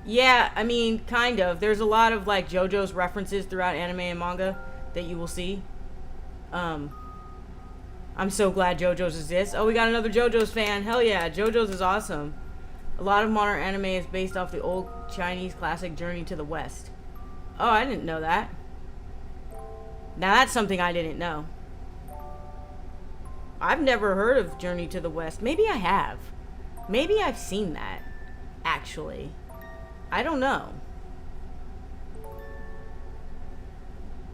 Yeah, I mean, kind of. There's a lot of like JoJo's references throughout anime and manga that you will see. I'm so glad JoJo's exists. Oh, we got another JoJo's fan. Hell yeah, JoJo's is awesome. A lot of modern anime is based off the old Chinese classic Journey to the West. Oh, I didn't know that. Now that's something I didn't know. I've never heard of Journey to the West. Maybe I have. Maybe I've seen that, actually. I don't know.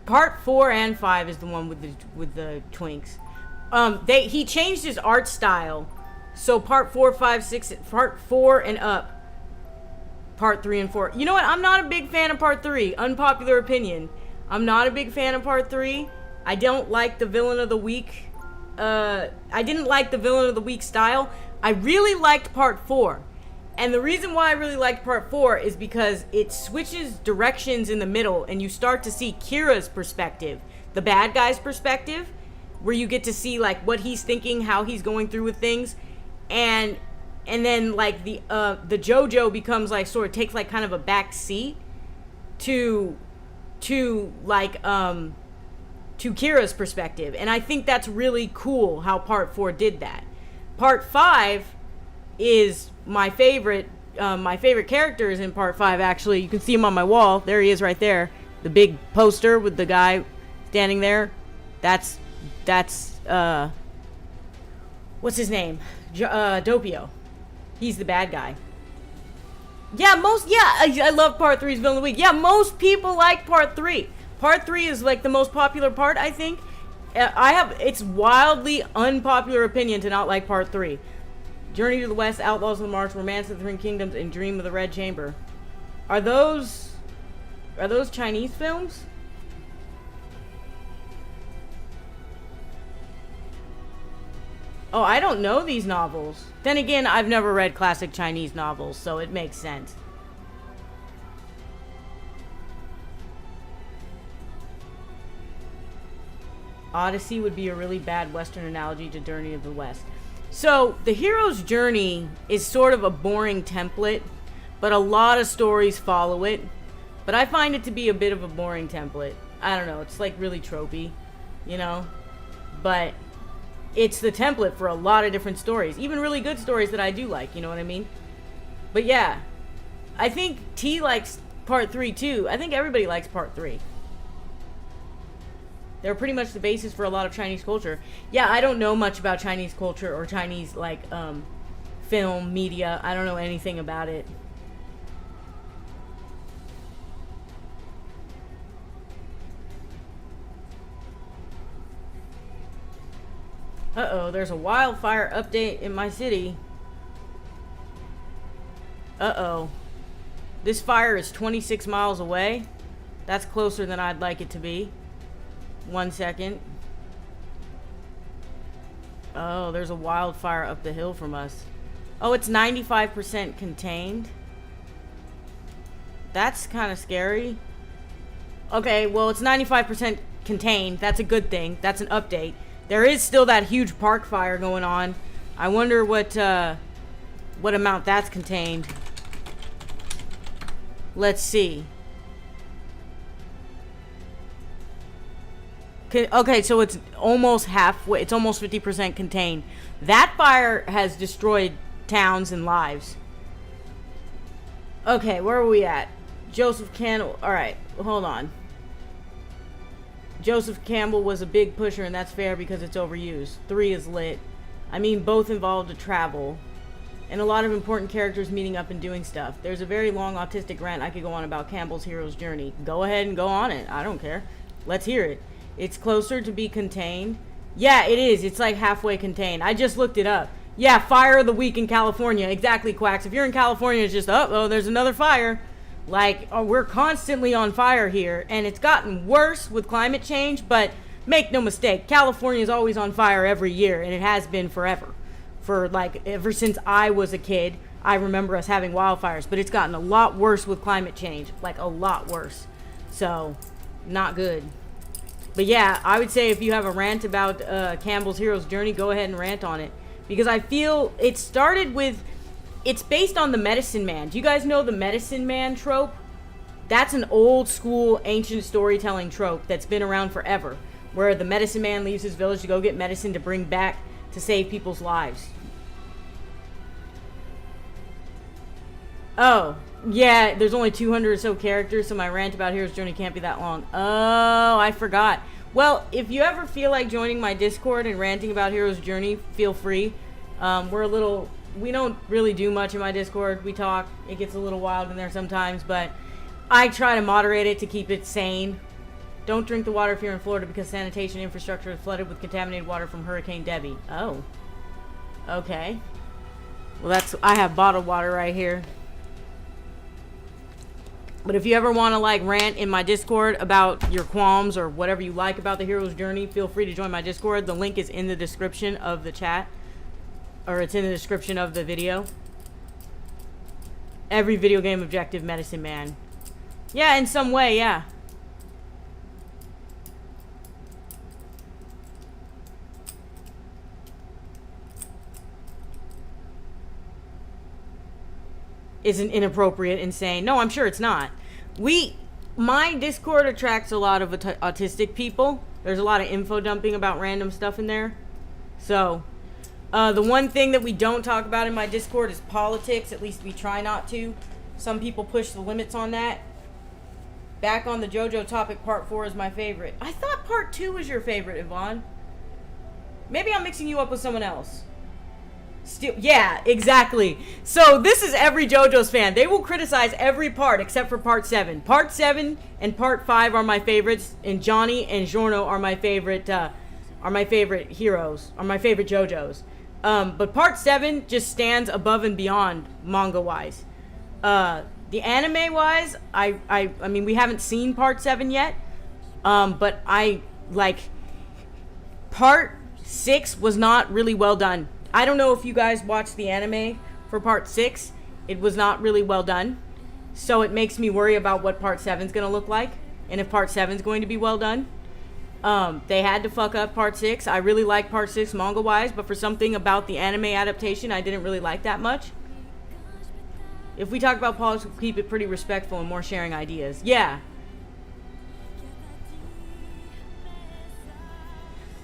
Part 4 and 5 is the one with the twinks. He changed his art style. So part 4, 5, 6, part 4 and up. Part 3 and 4. You know what? I'm not a big fan of part 3. Unpopular opinion. I'm not a big fan of part 3. I don't like the villain of the week. I didn't like the villain of the week style. I really liked part 4. And the reason why I really liked part 4 is because it switches directions in the middle, and you start to see Kira's perspective, the bad guy's perspective, where you get to see like what he's thinking, how he's going through with things, and then like the JoJo becomes like sort of takes like kind of a back seat to Kira's perspective. And I think that's really cool how part 4 did that. Part 5 is my favorite characters in part 5, actually. You can see him on my wall. There he is right there. The big poster with the guy standing there, that's what's his name? Doppio. He's the bad guy. Yeah, I love part 3's Villain of the Week. Yeah, most people like part 3. Part 3 is like the most popular part, I think. It's wildly unpopular opinion to not like part 3. Journey to the West, Outlaws of the March, Romance of the Three Kingdoms, and Dream of the Red Chamber. Are those Chinese films? Oh, I don't know these novels. Then again, I've never read classic Chinese novels, so it makes sense. Odyssey would be a really bad Western analogy to Journey of the West. So, the hero's journey is sort of a boring template, but a lot of stories follow it. But I find it to be a bit of a boring template. I don't know, it's like really tropey, you know? But it's the template for a lot of different stories, even really good stories that I do like, you know what I mean? But yeah, I think T likes part 3 too. I think everybody likes part 3. They're pretty much the basis for a lot of Chinese culture. Yeah, I don't know much about Chinese culture or Chinese, like, film, media. I don't know anything about it. Uh-oh, there's a wildfire update in my city. Uh-oh. This fire is 26 miles away. That's closer than I'd like it to be. 1 second. Oh, there's a wildfire up the hill from us. Oh, it's 95% contained. That's kind of scary. Okay, well, it's 95% contained. That's a good thing. That's an update. There is still that huge park fire going on. I wonder what amount that's contained. Let's see. Okay, so it's almost halfway. It's almost 50% contained. That fire has destroyed towns and lives. Okay, where are we at? Joseph Campbell. Alright, hold on. Joseph Campbell was a big pusher, and that's fair because it's overused. 3 is lit. I mean, both involved a travel. And a lot of important characters meeting up and doing stuff. There's a very long autistic rant I could go on about Campbell's hero's journey. Go ahead and go on it. I don't care. Let's hear it. It's closer to be contained. Yeah, it is. It's like halfway contained. I just looked it up. Yeah, fire of the week in California. Exactly, Quacks. If you're in California, it's just, oh, there's another fire. Like, we're constantly on fire here, and it's gotten worse with climate change, but make no mistake, California is always on fire every year, and it has been forever. For, like, ever since I was a kid, I remember us having wildfires, but it's gotten a lot worse with climate change. Like, a lot worse. So, not good. But yeah, I would say if you have a rant about Campbell's hero's journey, go ahead and rant on it. Because I feel it started with... It's based on the medicine man. Do you guys know the medicine man trope? That's an old school ancient storytelling trope that's been around forever. Where the medicine man leaves his village to go get medicine to bring back to save people's lives. Oh, yeah, there's only 200 or so characters, so my rant about Hero's Journey can't be that long. Oh, I forgot. Well, if you ever feel like joining my Discord and ranting about Hero's Journey, feel free. We don't really do much in my Discord. We talk. It gets a little wild in there sometimes, but I try to moderate it to keep it sane. Don't drink the water if you're in Florida because sanitation infrastructure is flooded with contaminated water from Hurricane Debbie. Oh. Okay. Well, I have bottled water right here. But if you ever want to, like, rant in my Discord about your qualms or whatever you like about the hero's journey, feel free to join my Discord. The link is in the description of the chat. Or it's in the description of the video. Every video game objective, medicine man. Yeah, in some way, yeah. Isn't inappropriate, insane. No, I'm sure it's not. My Discord attracts a lot of autistic people. There's a lot of info dumping about random stuff in there. So, the one thing that we don't talk about in my Discord is politics. At least we try not to. Some people push the limits on that. Back on the JoJo topic, part 4 is my favorite. I thought part 2 was your favorite, Yvonne. Maybe I'm mixing you up with someone else. Still, yeah, exactly. So this is every JoJo's fan. They will criticize every part except for part 7. Part 7 and part 5 are my favorites, and Johnny and Giorno are my favorite heroes, are my favorite JoJo's. But part 7 just stands above and beyond manga-wise. The anime-wise, I mean, we haven't seen part 7 yet, but part 6 was not really well done. I don't know if you guys watched the anime for part 6. It was not really well done. So it makes me worry about what part 7 is going to look like, and if part 7 is going to be well done. They had to fuck up part 6. I really like part 6 manga-wise, but for something about the anime adaptation, I didn't really like that much. If we talk about politics, we'll keep it pretty respectful and more sharing ideas. Yeah.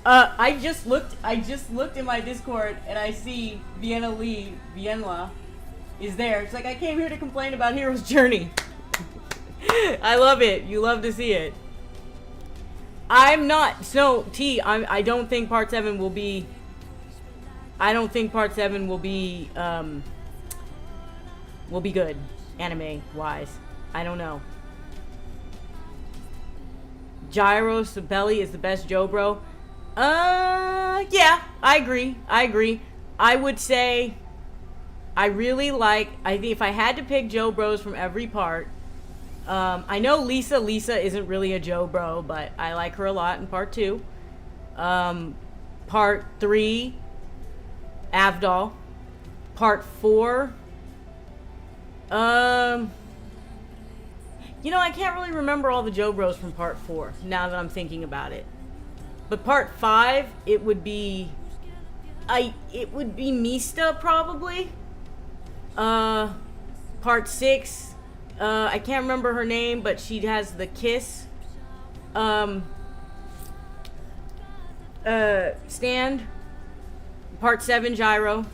I just looked in my Discord and I see Vienna is there. It's like, I came here to complain about Hero's Journey. I love it. You love to see it. I don't think part 7 will be good, anime-wise. I don't know. Gyro Sabelli is the best JoBro. Yeah, I agree. I would say I think if I had to pick JoBros from every part, I know Lisa isn't really a JoBro, but I like her a lot in part 2. Part 3, Avdol. Part 4, I can't really remember all the JoBros from part 4, now that I'm thinking about it. But part 5, it would be Mista, probably. Part 6, I can't remember her name, but she has the kiss. Stand. Part 7, Gyro.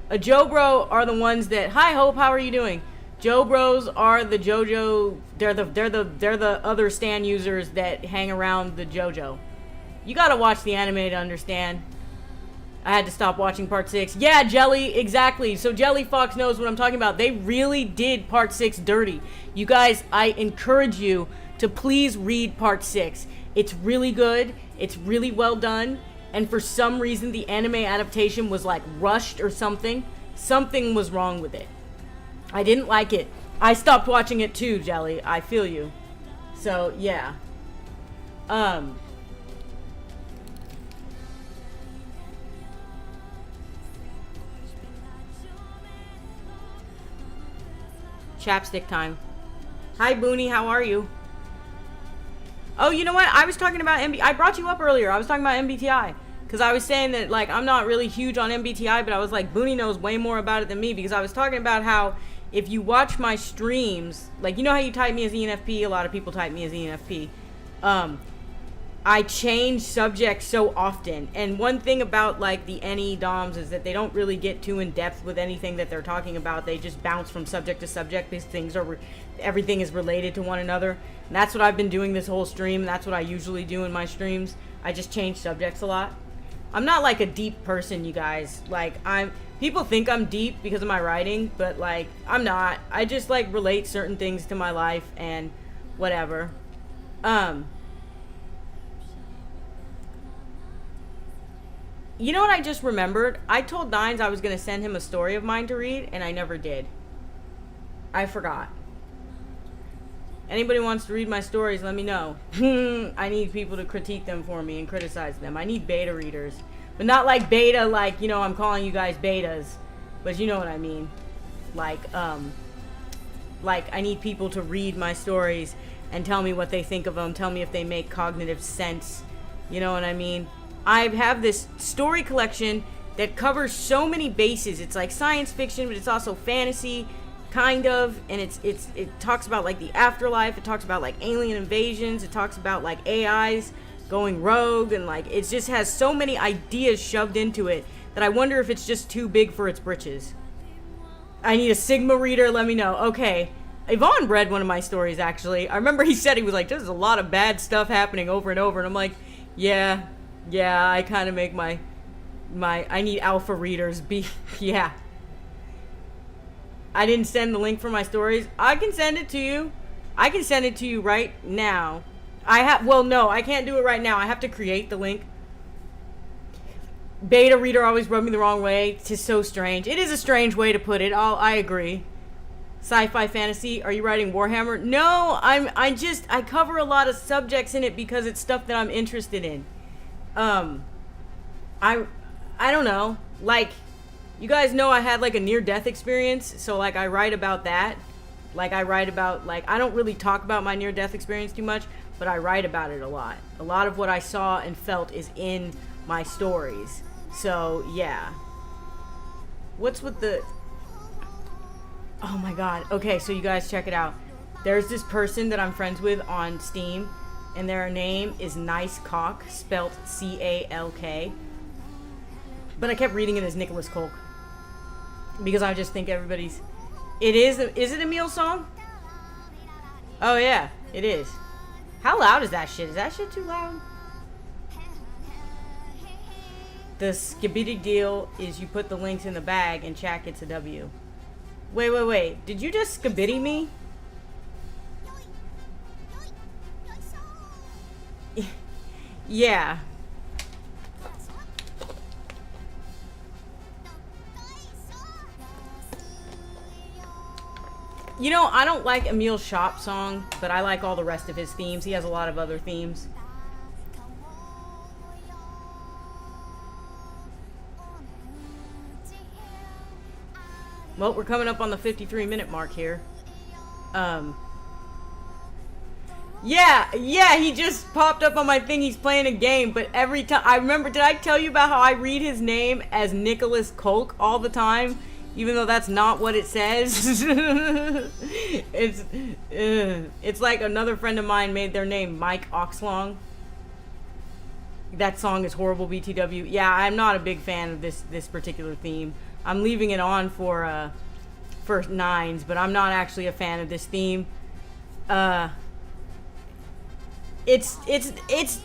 A JoBro are the ones that, hi Hope, how are you doing? JoBros are the JoJo, they're the other Stan users that hang around the JoJo. You gotta watch the anime to understand. I had to stop watching part 6. Yeah, Jelly, exactly. So Jelly Fox knows what I'm talking about. They really did part 6 dirty. You guys, I encourage you to please read part 6. It's really good. It's really well done. And for some reason, the anime adaptation was like rushed or something. Something was wrong with it. I didn't like it. I stopped watching it too, Jelly. I feel you. So, yeah. Chapstick time. Hi, Booney. How are you? Oh, you know what? I was talking about I brought you up earlier. I was talking about MBTI. Because I was saying that, like, I'm not really huge on MBTI, but I was like, Booney knows way more about it than me. Because I was talking about how if you watch my streams, like, you know how you type me as ENFP? A lot of people type me as ENFP. I change subjects so often. And one thing about, like, the NE DOMs is that they don't really get too in depth with anything that they're talking about. They just bounce from subject to subject. These things are, everything is related to one another. And that's what I've been doing this whole stream. That's what I usually do in my streams. I just change subjects a lot. I'm not, like, a deep person, you guys. Like, people think I'm deep because of my writing, but, like, I'm not. I just, like, relate certain things to my life and whatever. You know what I just remembered? I told Dines I was going to send him a story of mine to read, and I never did. I forgot. Anybody wants to read my stories, let me know. I need people to critique them for me and criticize them. I need beta readers. But not like beta, like, you know, I'm calling you guys betas. But you know what I mean. Like, I need people to read my stories and tell me what they think of them. Tell me if they make cognitive sense. You know what I mean? I have this story collection that covers so many bases. It's like science fiction, but it's also fantasy, kind of, and it talks about like the afterlife. It talks about like alien invasions. It talks about like AIs going rogue, and like it just has so many ideas shoved into it that I wonder if it's just too big for its britches. I need a Sigma reader. Let me know. Okay, Yvonne read one of my stories, actually. I remember he said, he was like, there's a lot of bad stuff happening over and over. And I'm like, yeah, I kind of make my, I need alpha readers be, yeah. I didn't send the link for my stories. I can send it to you. I can send it to you right now. Well, no, I can't do it right now. I have to create the link. Beta reader always rubbed me the wrong way. 'Tis so strange. It is a strange way to put it. I agree. Sci-fi fantasy. Are you writing Warhammer? No, I cover a lot of subjects in it because it's stuff that I'm interested in. I don't know. Like, you guys know I had like a near-death experience, so like I write about that. Like I write about, like, I don't really talk about my near-death experience too much, but I write about it a lot. A lot of what I saw and felt is in my stories. So, yeah. What's with the... Oh my god. Okay, so you guys check it out. There's this person that I'm friends with on Steam, and their name is Nice Cock, spelt C-A-L-K. But I kept reading it as Nicholas Kolk, because I just think everybody's... Is it Emil's song? Oh yeah, it is. How loud is that shit? Is that shit too loud? The skibidi deal is you put the links in the bag and chat gets a W. Wait. Did you just skibidi me? Yeah. You know, I don't like Emil's shop song, but I like all the rest of his themes. He has a lot of other themes. Well, we're coming up on the 53-minute mark here. Yeah, he just popped up on my thing. He's playing a game, but every time... I remember, did I tell you about how I read his name as Nicholas Kolk all the time? Even though that's not what it says. It's like another friend of mine made their name Mike Oxlong. That song is horrible, BTW. Yeah, I'm not a big fan of this particular theme. I'm leaving it on for nines, but I'm not actually a fan of this theme. It's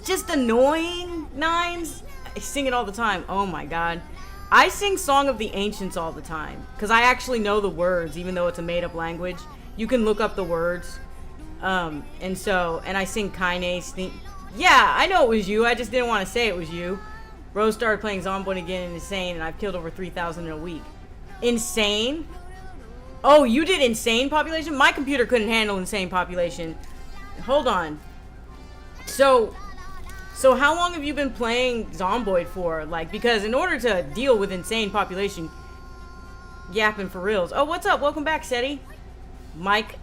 just annoying, nines. I sing it all the time. Oh my god. I sing Song of the Ancients all the time, because I actually know the words, even though it's a made-up language. You can look up the words. And I sing Kaine's theme. Yeah, I know it was you. I just didn't want to say it was you. Rose started playing Zomboid again and Insane, and I've killed over 3,000 in a week. Insane? Oh, you did Insane Population? My computer couldn't handle Insane Population. Hold on. So how long have you been playing Zomboid for? Like, because in order to deal with Insane Population, yapping for reals. Oh, what's up? Welcome back, Seti. Mike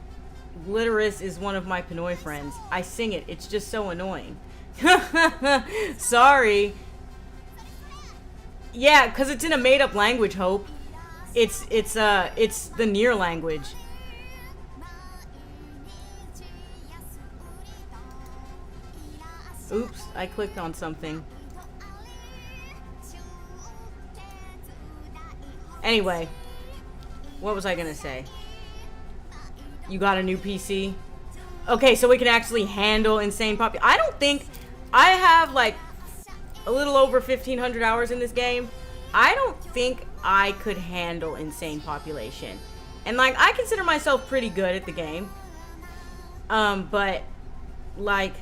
Glitterous is one of my Pinoy friends. I sing it. It's just so annoying. Sorry. Yeah, because it's in a made-up language, Hope. It's the Nier language. Oops, I clicked on something. Anyway, what was I gonna say? You got a new PC? Okay, so we can actually handle Insane Population. I don't think... I have, like, a little over 1,500 hours in this game. I don't think I could handle Insane Population. And, like, I consider myself pretty good at the game. But, like...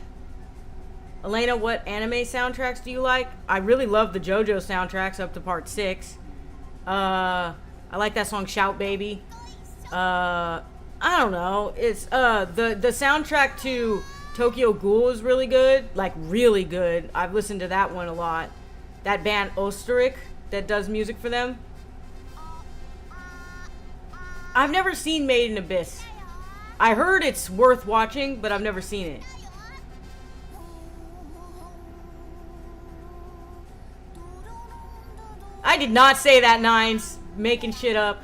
Elena, what anime soundtracks do you like? I really love the JoJo soundtracks up to part 6. I like that song Shout Baby. I don't know. It's the soundtrack to Tokyo Ghoul is really good. Like, really good. I've listened to that one a lot. That band Osterich that does music for them. I've never seen Made in Abyss. I heard it's worth watching, but I've never seen it. I did not say that, Nines. Making shit up.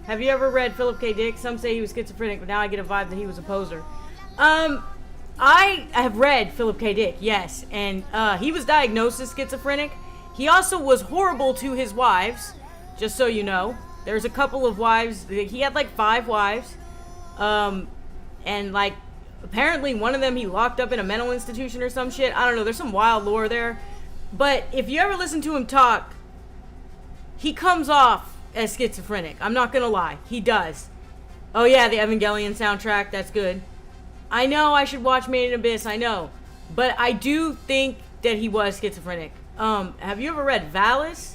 Have you ever read Philip K. Dick? Some say he was schizophrenic, but now I get a vibe that he was a poser. I have read Philip K. Dick, yes. And he was diagnosed as schizophrenic. He also was horrible to his wives, just so you know. There's a couple of wives. He had like 5 wives. And like, apparently one of them he locked up in a mental institution or some shit. I don't know. There's some wild lore there. But if you ever listen to him talk, he comes off as schizophrenic. I'm not gonna lie. He does. Oh yeah, the Evangelion soundtrack. That's good. I know I should watch Made in Abyss. I know. But I do think that he was schizophrenic. Have you ever read Valis?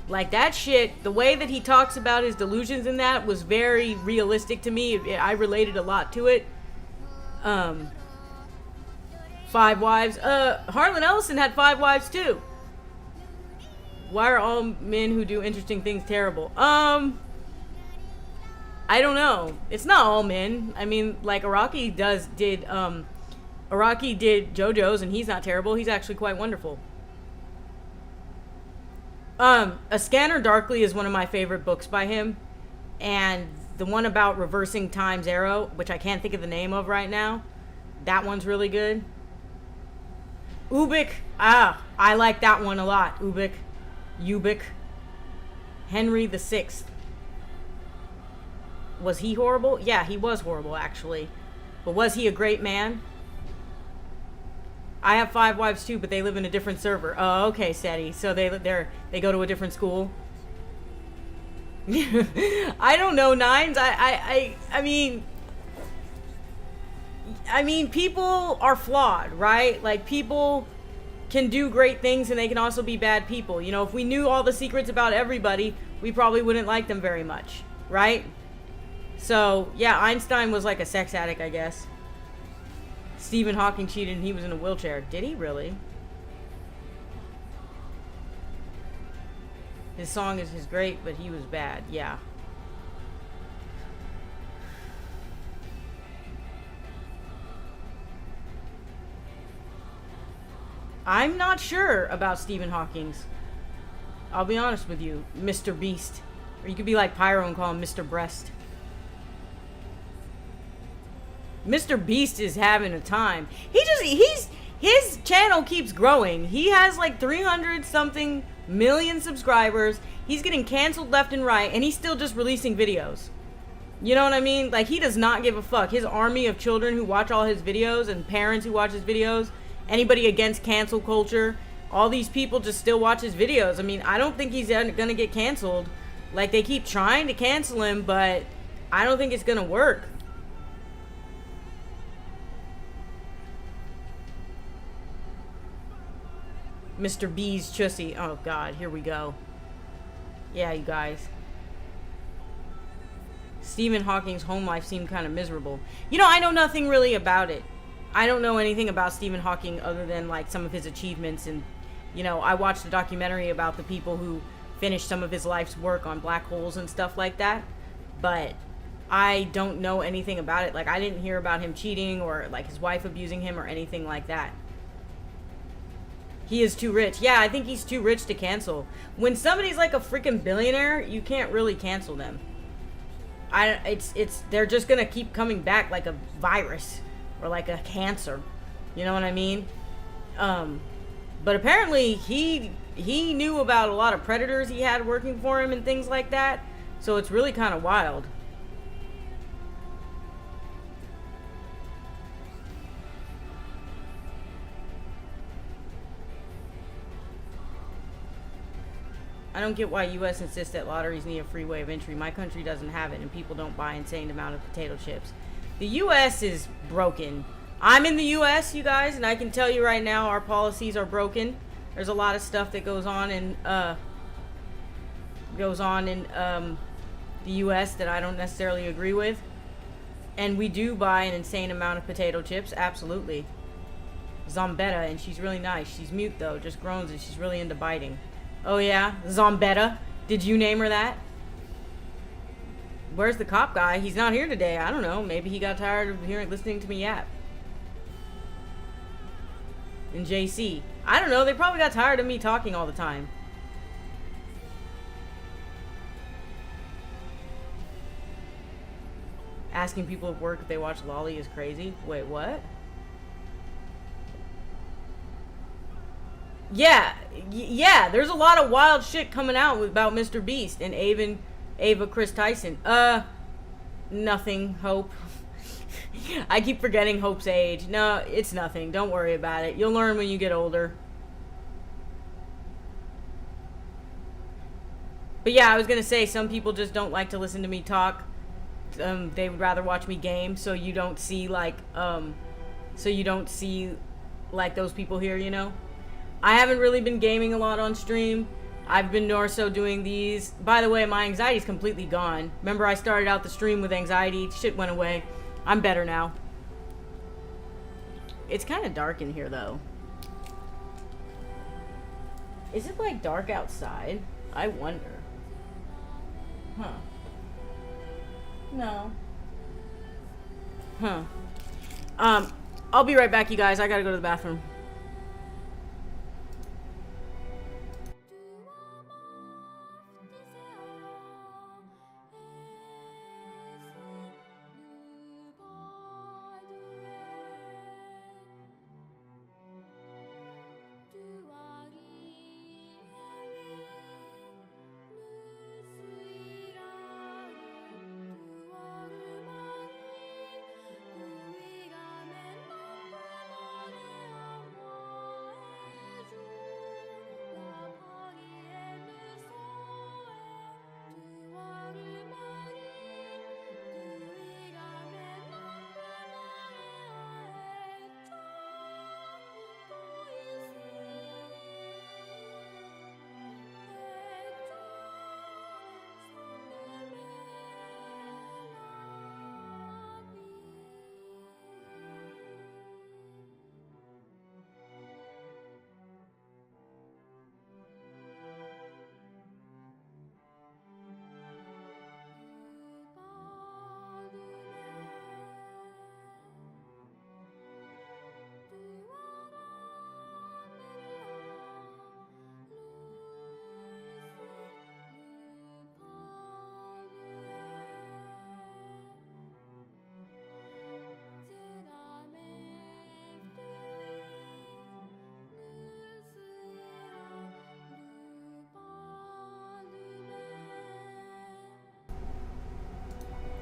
Like, that shit, the way that he talks about his delusions in that was very realistic to me. I related a lot to it. Five wives. Harlan Ellison had 5 wives too. Why are all men who do interesting things terrible? I don't know. It's not all men. I mean, like, Araki did JoJo's, and he's not terrible. He's actually quite wonderful. A Scanner Darkly is one of my favorite books by him, and the one about reversing Time's arrow, which I can't think of the name of right now, that one's really good. Ubik, I like that one a lot. Ubik. Henry VI. Was he horrible? Yeah, he was horrible, actually. But was he a great man? I have 5 wives too, but they live in a different server. Oh, okay, Seti. So they go to a different school. I don't know, Nines. I mean, people are flawed, right? Like, people can do great things and they can also be bad people. You know, if we knew all the secrets about everybody, we probably wouldn't like them very much, right? So, yeah, Einstein was like a sex addict, I guess. Stephen Hawking cheated and he was in a wheelchair. Did he really? His song is great, but he was bad. Yeah. I'm not sure about Stephen Hawking's. I'll be honest with you, Mr. Beast. Or you could be like Pyro and call him Mr. Breast. Mr. Beast is having a time. His channel keeps growing. He has like 300 something million subscribers. He's getting canceled left and right, and he's still just releasing videos. You know what I mean? Like, he does not give a fuck. His army of children who watch all his videos and parents who watch his videos, anybody against cancel culture, all these people just still watch his videos. I mean, I don't think he's gonna get canceled. Like, they keep trying to cancel him, but I don't think it's gonna work. Mr. B's Chussy. Oh, God. Here we go. Yeah, you guys. Stephen Hawking's home life seemed kind of miserable. You know, I know nothing really about it. I don't know anything about Stephen Hawking other than, like, some of his achievements. And, you know, I watched a documentary about the people who finished some of his life's work on black holes and stuff like that. But I don't know anything about it. Like, I didn't hear about him cheating or, like, his wife abusing him or anything like that. He is too rich. Yeah, I think he's too rich to cancel. When somebody's like a freaking billionaire, you can't really cancel them. They're just gonna keep coming back like a virus or like a cancer. You know what I mean? But apparently he knew about a lot of predators he had working for him and things like that. So it's really kind of wild. I don't get why U.S. insists that lotteries need a free way of entry. My country doesn't have it, and people don't buy insane amount of potato chips. The U.S. is broken. I'm in the U.S., you guys, and I can tell you right now, our policies are broken. There's a lot of stuff that goes on in the U.S. that I don't necessarily agree with. And we do buy an insane amount of potato chips, absolutely. Zombetta, and she's really nice. She's mute, though, just groans, and she's really into biting. Oh yeah, Zombetta. Did you name her that? Where's the cop guy? He's not here today. I don't know. Maybe he got tired of listening to me yap. And JC. I don't know. They probably got tired of me talking all the time. Asking people at work if they watch Lolly is crazy. Wait, what? Yeah, there's a lot of wild shit coming out about Mr. Beast and Ava Chris Tyson. Nothing, Hope. I keep forgetting Hope's age. No, it's nothing. Don't worry about it. You'll learn when you get older. But yeah, I was gonna say, some people just don't like to listen to me talk. They would rather watch me game, so you don't see like those people here, you know? I haven't really been gaming a lot on stream. I've been more so doing these. By the way, my anxiety's completely gone. Remember, I started out the stream with anxiety. Shit went away. I'm better now. It's kind of dark in here, though. Is it, like, dark outside? I wonder. Huh. No. Huh. I'll be right back, you guys. I gotta go to the bathroom.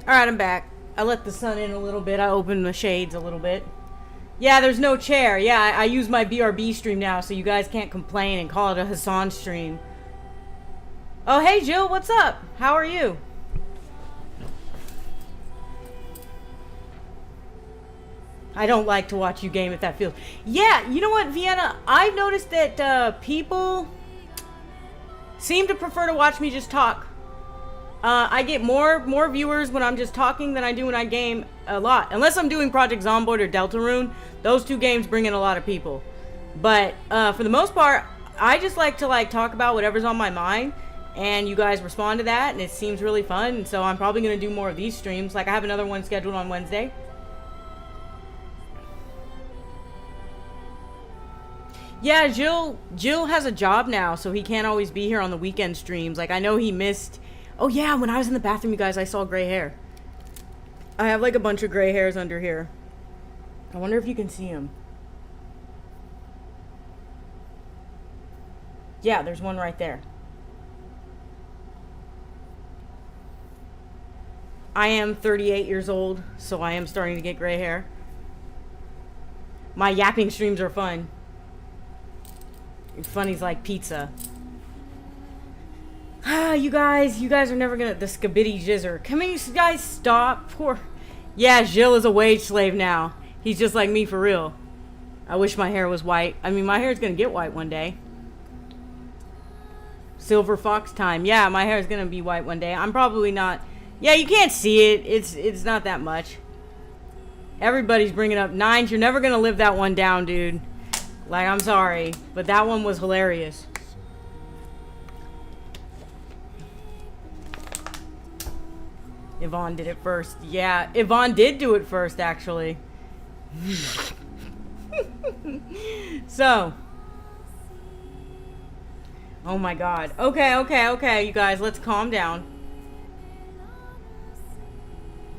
Alright, I'm back. I let the sun in a little bit. I opened the shades a little bit. Yeah, there's no chair. Yeah, I use my BRB stream now, so you guys can't complain and call it a Hassan stream. Oh, hey, Jill, what's up? How are you? I don't like to watch you game if that feels... Yeah, you know what, Vienna? I've noticed that people seem to prefer to watch me just talk. I get more viewers when I'm just talking than I do when I game a lot. Unless I'm doing Project Zomboid or Deltarune. Those two games bring in a lot of people. But for the most part, I just like to talk about whatever's on my mind. And you guys respond to that, and it seems really fun. And so I'm probably going to do more of these streams. Like, I have another one scheduled on Wednesday. Yeah, Jill has a job now, so he can't always be here on the weekend streams. Like, I know he missed... Oh yeah, when I was in the bathroom, you guys, I saw gray hair. I have like a bunch of gray hairs under here. I wonder if you can see them. Yeah, there's one right there. I am 38 years old, so I am starting to get gray hair. My yapping streams are fun. Funny's like pizza. You guys are never gonna... The Skibidi Jizzer. Can you guys stop? Poor... Yeah, Jill is a wage slave now. He's just like me for real. I wish my hair was white. I mean, my hair's gonna get white one day. Silver fox time. Yeah, my hair is gonna be white one day. I'm probably not... Yeah, you can't see it. It's not that much. Everybody's bringing up Nines. You're never gonna live that one down, dude. Like, I'm sorry, but that one was hilarious. Yvonne did it first. Yeah, Yvonne did do it first, actually. So. Oh my god. Okay, you guys, let's calm down.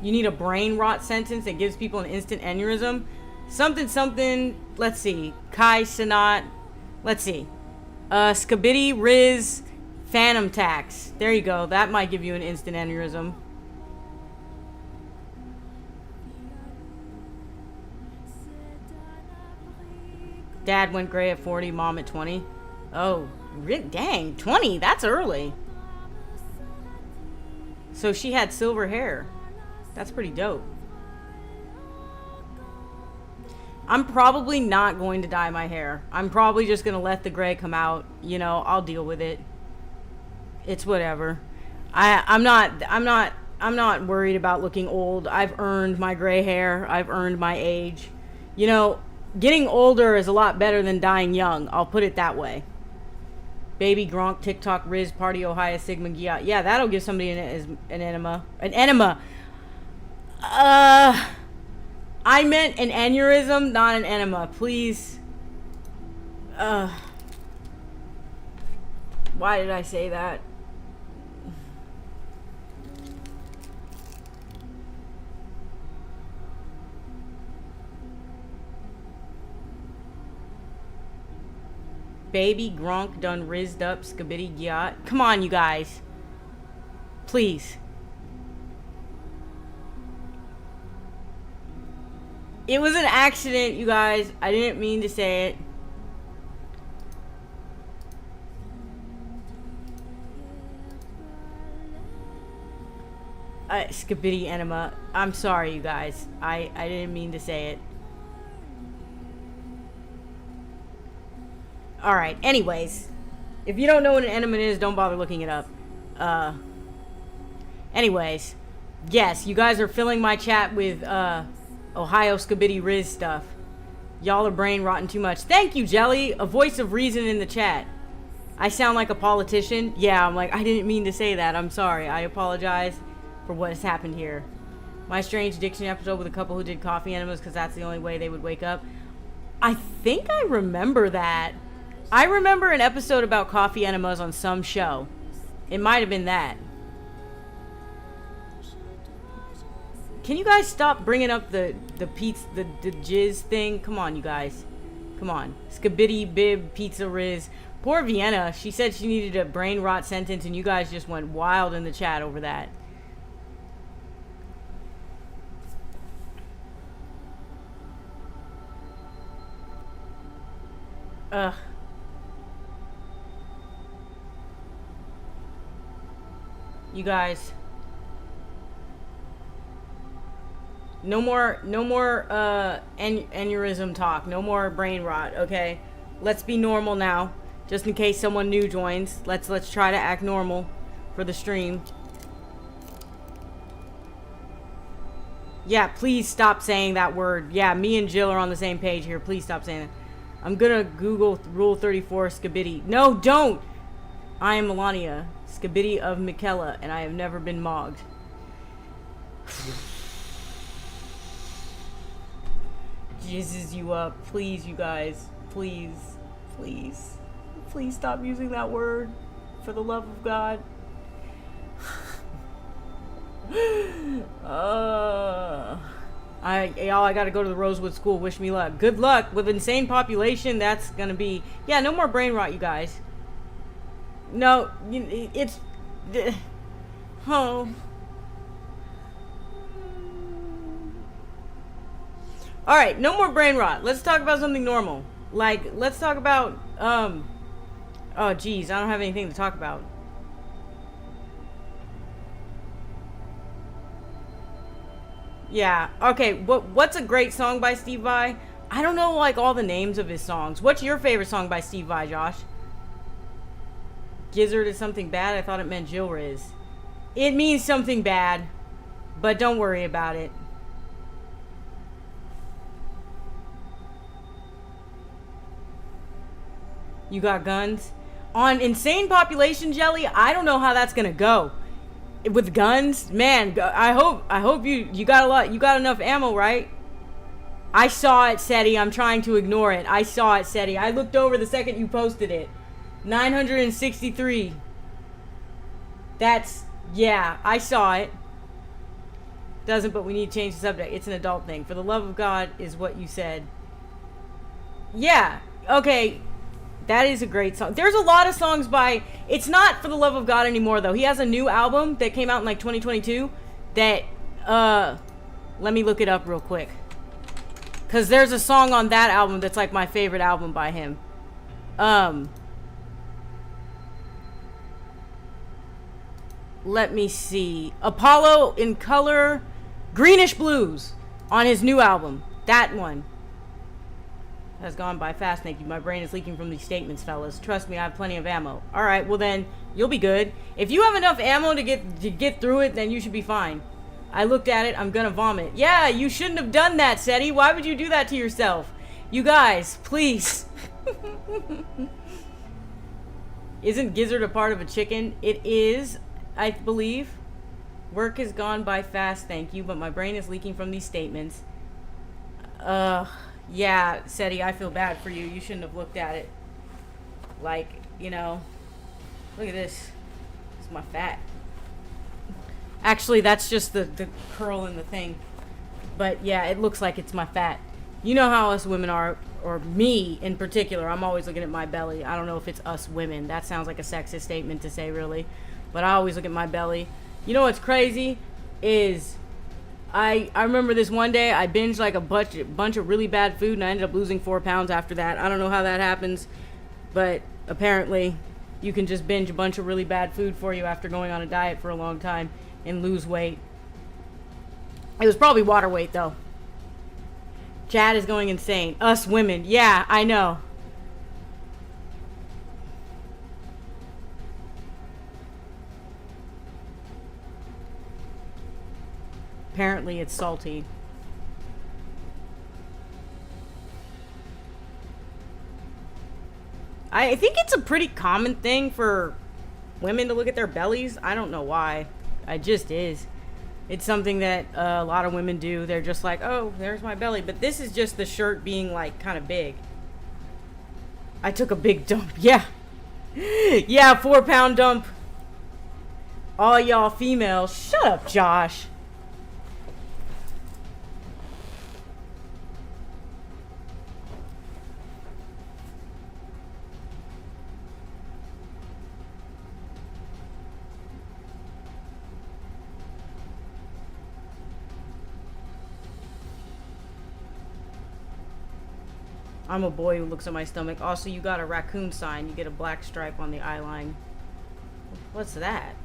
You need a brain rot sentence that gives people an instant aneurysm. Something, let's see. Kai Sinat. Let's see. Skibidi Riz Phantom Tax. There you go. That might give you an instant aneurysm. Dad went gray at 40, mom at 20. Oh, dang, 20? That's early. So she had silver hair. That's pretty dope. I'm probably not going to dye my hair. I'm probably just going to let the gray come out. You know, I'll deal with it. It's whatever. I'm not worried about looking old. I've earned my gray hair. I've earned my age. You know, getting older is a lot better than dying young. I'll put it that way. Baby Gronk, TikTok, Riz, Party, Ohio, Sigma, Gia. Yeah, that'll give somebody an enema. An enema. I meant an aneurysm, not an enema. Please. Why did I say that? Baby Gronk done rizzed up Skibidi Gyat. Come on, you guys. Please. It was an accident, you guys. I didn't mean to say it. Skibidi enema. I'm sorry, you guys. I didn't mean to say it. Alright, anyways. If you don't know what an enema is, don't bother looking it up. Anyways. Yes, you guys are filling my chat with, Ohio Skibidi Riz stuff. Y'all are brain rotting too much. Thank you, Jelly. A voice of reason in the chat. I sound like a politician. Yeah, I'm like, I didn't mean to say that. I'm sorry. I apologize for what has happened here. My Strange Addiction episode with a couple who did coffee enemas because that's the only way they would wake up. I think I remember that. I remember an episode about coffee enemas on some show. It might have been that. Can you guys stop bringing up the jizz thing? Come on, you guys. Come on. Skibidi Bib Pizza Riz. Poor Vienna. She said she needed a brain rot sentence and you guys just went wild in the chat over that. Ugh. You guys. No more aneurysm talk. No more brain rot, okay? Let's be normal now. Just in case someone new joins. Let's try to act normal for the stream. Yeah, please stop saying that word. Yeah, me and Jill are on the same page here. Please stop saying it. I'm gonna Google Rule 34 Skibidi. No, don't! I am Melania, Skibidi of Mikella, and I have never been mogged. Jizzes you up. Please, you guys. Please. Please. Please stop using that word. For the love of God. I gotta go to the Rosewood School. Wish me luck. Good luck. With insane population, that's gonna be... Yeah, no more brain rot, you guys. No, it's... Oh... Alright, no more brain rot. Let's talk about something normal. Like, let's talk about, oh, geez, I don't have anything to talk about. Yeah, okay, what's a great song by Steve Vai? I don't know, like, all the names of his songs. What's your favorite song by Steve Vai, Josh? Gizzard is something bad? I thought it meant Jill Riz. It means something bad, but don't worry about it. You got guns? On Insane Population, Jelly, I don't know how that's gonna go. With guns? Man, I hope you got a lot, you got enough ammo, right? I saw it, Seti. I'm trying to ignore it. I saw it, Seti. I looked over the second you posted it. 963. That's, yeah, I saw it. Doesn't, but we need to change the subject. It's an adult thing. For the love of God is what you said. Yeah, okay. That is a great song. There's a lot of songs by... It's not For the Love of God anymore, though. He has a new album that came out in, like, 2022 that, let me look it up real quick. Because there's a song on that album that's like my favorite album by him. Let me see. Apollo in Color, Greenish Blues on his new album. That one has gone by fast. Thank you. My brain is leaking from these statements, fellas. Trust me, I have plenty of ammo. All right, well then you'll be good. If you have enough ammo to get through it, then you should be fine. I looked at it. I'm gonna vomit. Yeah, you shouldn't have done that, Seti. Why would you do that to yourself? You guys, please. Isn't gizzard a part of a chicken? It is, I believe. Work has gone by fast, thank you, but my brain is leaking from these statements. Yeah, Seti, I feel bad for you. You shouldn't have looked at it. Like, you know, look at this. It's my fat. Actually, that's just the curl in the thing. But yeah, it looks like it's my fat. You know how us women are, or me in particular. I'm always looking at my belly. I don't know if it's us women. That sounds like a sexist statement to say, really. But I always look at my belly. You know what's crazy is I remember this one day I binged like a bunch of really bad food and I ended up losing 4 pounds after that. I don't know how that happens, but apparently you can just binge a bunch of really bad food for you after going on a diet for a long time and lose weight. It was probably water weight though. Chad is going insane. Us women. Yeah, I know. Apparently it's salty. I think it's a pretty common thing for women to look at their bellies. I don't know why. It just is. It's something that a lot of women do. They're just like, oh, there's my belly. But this is just the shirt being like kind of big. I took a big dump. Yeah. Yeah, 4 pound dump. All y'all females. Shut up, Josh. I'm a boy who looks at my stomach. Also, you got a raccoon sign. You get a black stripe on the eye line. What's that?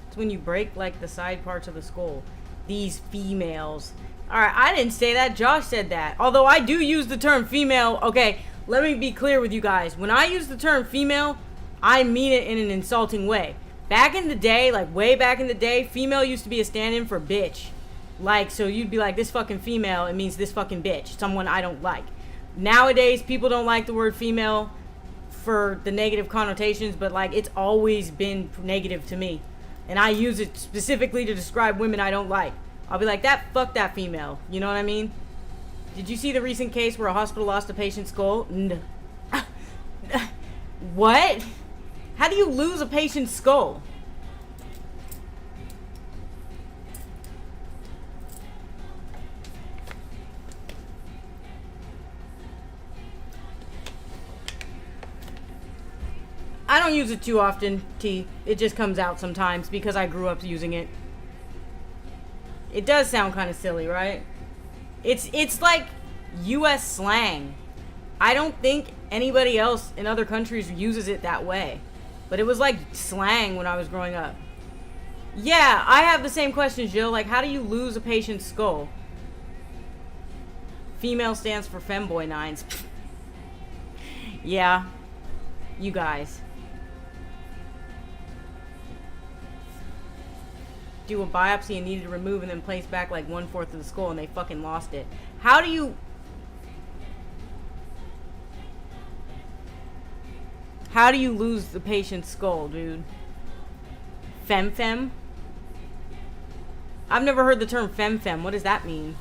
It's when you break, like, the side parts of the skull. These females. Alright, I didn't say that. Josh said that. Although I do use the term female. Okay, let me be clear with you guys. When I use the term female, I mean it in an insulting way. Back in the day, like way back in the day, female used to be a stand-in for bitch. Like, so you'd be like, this fucking female, it means this fucking bitch, someone I don't like. Nowadays, people don't like the word female for the negative connotations, but like, it's always been negative to me. And I use it specifically to describe women I don't like. I'll be like, fuck that female. You know what I mean? Did you see the recent case where a hospital lost a patient's skull? What? How do you lose a patient's skull? I don't use it too often, T. It just comes out sometimes because I grew up using it. It does sound kind of silly, right? It's like US slang. I don't think anybody else in other countries uses it that way. But it was like slang when I was growing up. Yeah, I have the same question, Jill. Like, how do you lose a patient's skull? Female stands for femboy nines. Yeah. You guys. Do a biopsy and needed to remove and then place back like 1/4 of the skull and they fucking lost it. How do you lose the patient's skull, dude? Fem? I've never heard the term fem. What does that mean?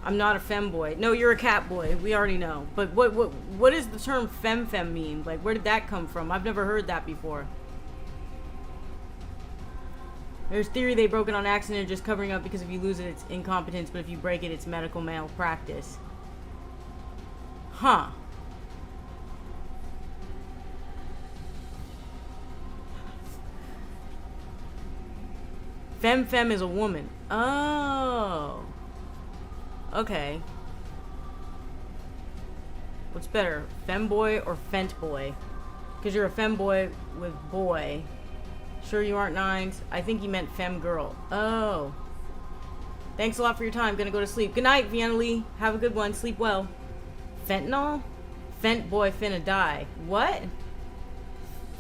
I'm not a femboy. No, you're a cat boy. We already know. But what does the term fem mean? Like, where did that come from? I've never heard that before. There's theory they broke it on accident, just covering up because if you lose it, it's incompetence, but if you break it, it's medical malpractice. Huh. Femme is a woman. Oh. Okay. What's better, femboy or fentboy? Because you're a femboy with boy. Sure you aren't nines? I think you meant femme girl. Oh. Thanks a lot for your time. Gonna go to sleep. Good night, Vienna Lee. Have a good one. Sleep well. Fentanyl? Fent boy finna die. What?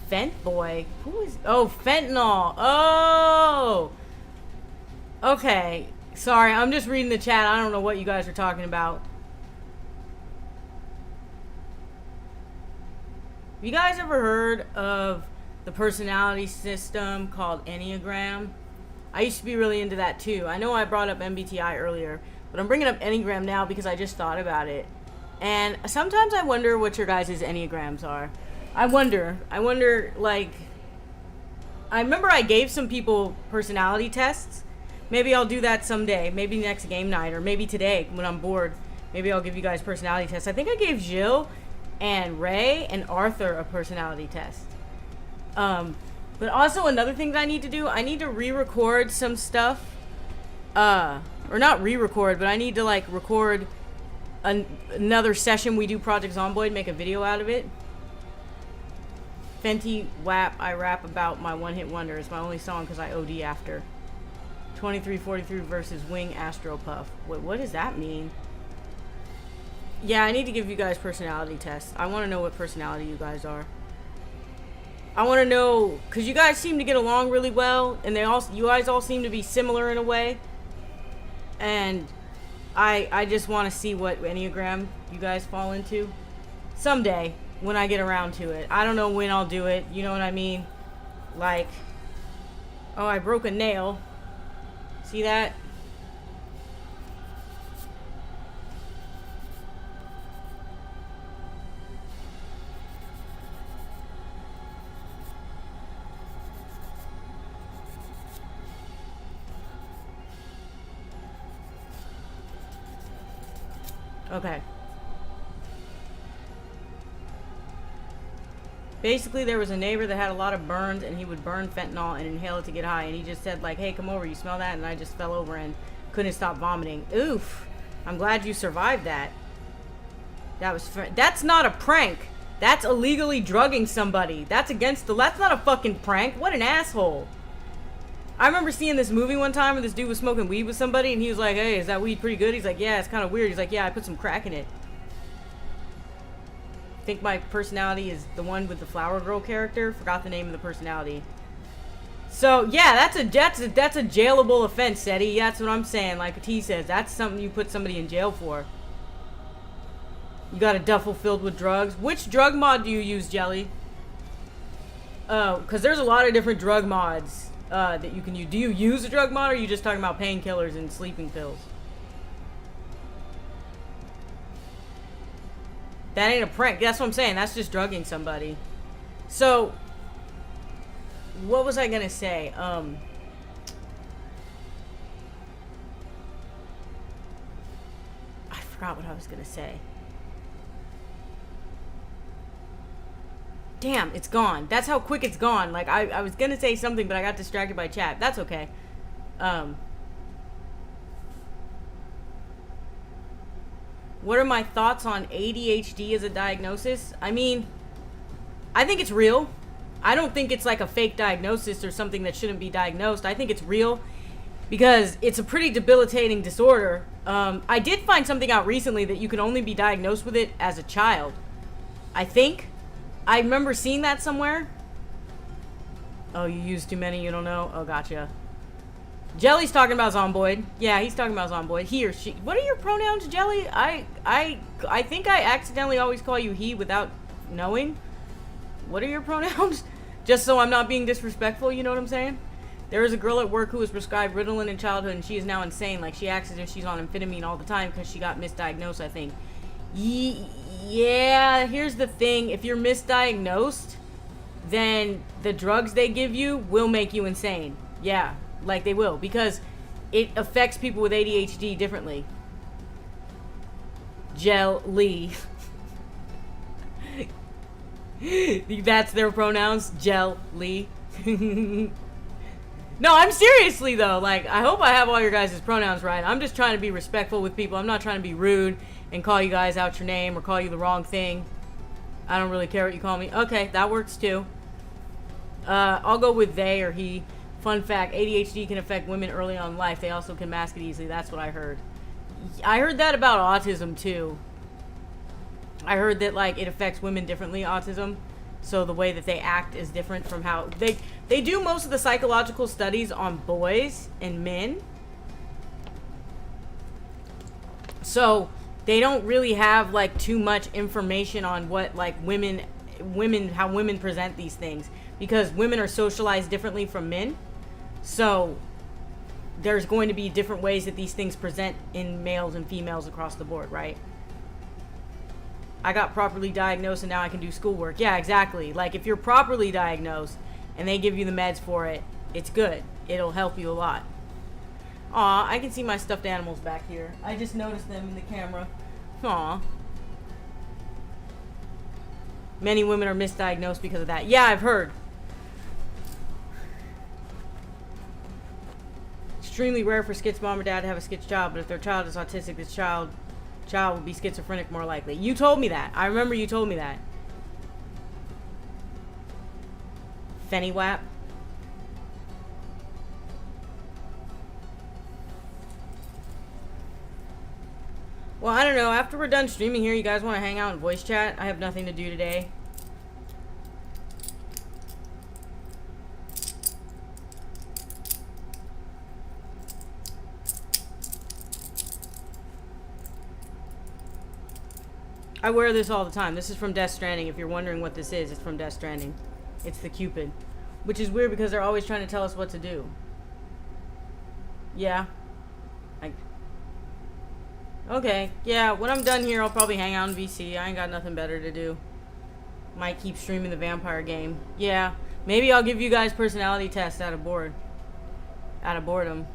Fent boy? Who is... Oh, fentanyl. Oh! Okay. Sorry, I'm just reading the chat. I don't know what you guys are talking about. Have you guys ever heard of the personality system called Enneagram? I used to be really into that too. I know I brought up MBTI earlier, but I'm bringing up Enneagram now because I just thought about it. And sometimes I wonder what your guys' Enneagrams are. I wonder, like, I remember I gave some people personality tests. Maybe I'll do that someday. Maybe next game night, or maybe today when I'm bored. Maybe I'll give you guys personality tests. I think I gave Jill and Ray and Arthur a personality test. But also another thing that I need to do, I need to re-record some stuff. Or not re-record, but I need to like record another session we do Project Zomboid, make a video out of it. Fenty WAP, I rap about my one-hit wonder. It's my only song because I OD after. 2343 versus Wing Astro Puff. Wait, what does that mean? Yeah, I need to give you guys personality tests. I want to know what personality you guys are. I want to know, because you guys seem to get along really well, and you guys all seem to be similar in a way. And I just want to see what Enneagram you guys fall into. Someday, when I get around to it. I don't know when I'll do it, you know what I mean? Like, oh, I broke a nail. See that? Okay. Basically, there was a neighbor that had a lot of burns, and he would burn fentanyl and inhale it to get high. And he just said, like, hey, come over, you smell that? And I just fell over and couldn't stop vomiting. Oof. I'm glad you survived that. That's not a prank. That's illegally drugging somebody. That's against the... That's not a fucking prank. What an asshole. I remember seeing this movie one time where this dude was smoking weed with somebody, and he was like, hey, is that weed pretty good? He's like, yeah, it's kind of weird. He's like, yeah, I put some crack in it. I think my personality is the one with the Flower Girl character. Forgot the name of the personality. So yeah, that's a jailable offense, Eddie. That's what I'm saying. Like T says, that's something you put somebody in jail for. You got a duffel filled with drugs. Which drug mod do you use, Jelly? Oh, because there's a lot of different drug mods that you can use. Do you use a drug mod, or are you just talking about painkillers and sleeping pills? That ain't a prank. That's what I'm saying. That's just drugging somebody. So, what was I gonna say? I forgot what I was gonna say. Damn, it's gone. That's how quick it's gone. Like, I was gonna say something, but I got distracted by chat. That's okay. What are my thoughts on ADHD as a diagnosis? I mean, I think it's real. I don't think it's like a fake diagnosis or something that shouldn't be diagnosed. I think it's real because it's a pretty debilitating disorder. I did find something out recently that you can only be diagnosed with it as a child. I think. I remember seeing that somewhere. Oh, you use too many, you don't know? Oh, gotcha. Jelly's talking about Zomboid. Yeah, he's talking about Zomboid. He or she. What are your pronouns, Jelly? I think I accidentally always call you he without knowing. What are your pronouns? Just so I'm not being disrespectful, you know what I'm saying? There is a girl at work who was prescribed Ritalin in childhood, and she is now insane. Like, she acts as if she's on amphetamine all the time because she got misdiagnosed, I think. Yeah, here's the thing. If you're misdiagnosed, then the drugs they give you will make you insane. Yeah. Like, they will, because it affects people with ADHD differently. Jelly. That's their pronouns? Jelly. No, I'm seriously though. Like, I hope I have all your guys' pronouns right. I'm just trying to be respectful with people. I'm not trying to be rude and call you guys out your name or call you the wrong thing. I don't really care what you call me. Okay, that works too. I'll go with they or he. Fun fact, ADHD can affect women early on in life. They also can mask it easily. That's what I heard. I heard that about autism too. I heard that like it affects women differently, autism. So the way that they act is different from how they do most of the psychological studies on boys and men. So they don't really have like too much information on what like women how women present these things, because women are socialized differently from men. So there's going to be different ways that these things present in males and females across the board, right? I got properly diagnosed and now I can do schoolwork. Yeah, exactly. Like if you're properly diagnosed and they give you the meds for it, it's good. It'll help you a lot. Aw, I can see my stuffed animals back here. I just noticed them in the camera. Aw. Many women are misdiagnosed because of that. Yeah, I've heard. Extremely rare for Skit's mom or dad to have a Skit's child, but if their child is autistic, this child will be schizophrenic more likely. You told me that. I remember you told me that. Fennywap. Well, I don't know. After we're done streaming here, you guys want to hang out and voice chat? I have nothing to do today. I wear this all the time. This is from Death Stranding. If you're wondering what this is, it's from Death Stranding. It's the Cupid. Which is weird because they're always trying to tell us what to do. Yeah. Okay. Yeah, when I'm done here, I'll probably hang out in VC. I ain't got nothing better to do. Might keep streaming the vampire game. Yeah. Maybe I'll give you guys personality tests out of boredom.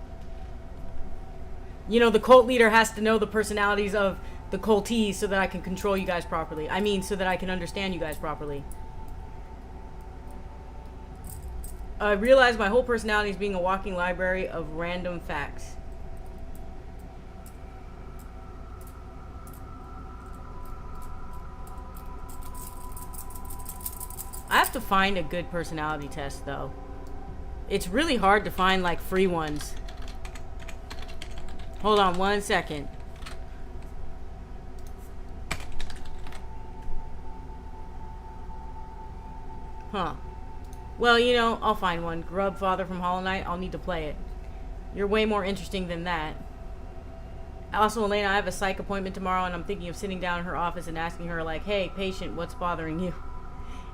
You know, the cult leader has to know the personalities of the cultees so that I can control you guys properly. I mean, so that I can understand you guys properly. I realize my whole personality is being a walking library of random facts. I have to find a good personality test, though. It's really hard to find, like, free ones. Hold on 1 second. Huh. Well, you know, I'll find one. Grub Father from Hollow Knight. I'll need to play it. You're way more interesting than that. Also, Elena, I have a psych appointment tomorrow, and I'm thinking of sitting down in her office and asking her, like, hey, patient, what's bothering you?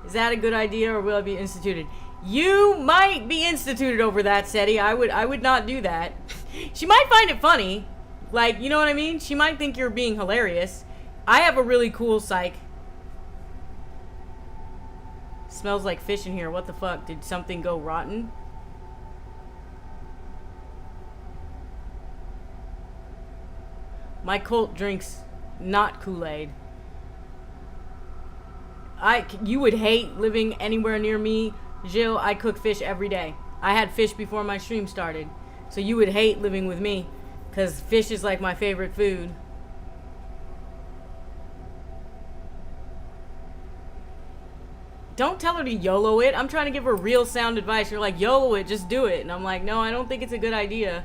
Is that a good idea, or will I be instituted? You might be instituted over that, Seti. I would not do that. She might find it funny. Like, you know what I mean? She might think you're being hilarious. I have a really cool psych. Smells like fish in here. What the fuck? Did something go rotten? My cult drinks not Kool-Aid. You would hate living anywhere near me, Jill. I cook fish every day. I had fish before my stream started. So you would hate living with me, because fish is like my favorite food. Don't tell her to YOLO it. I'm trying to give her real sound advice. You're like, YOLO it, just do it. And I'm like, no, I don't think it's a good idea.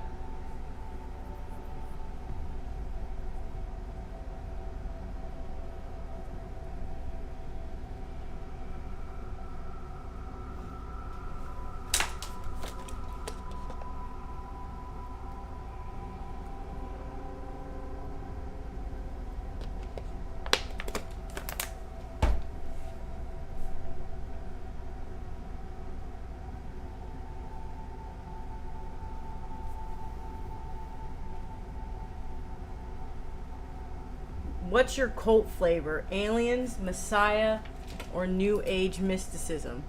What's your cult flavor? Aliens, Messiah, or New Age mysticism?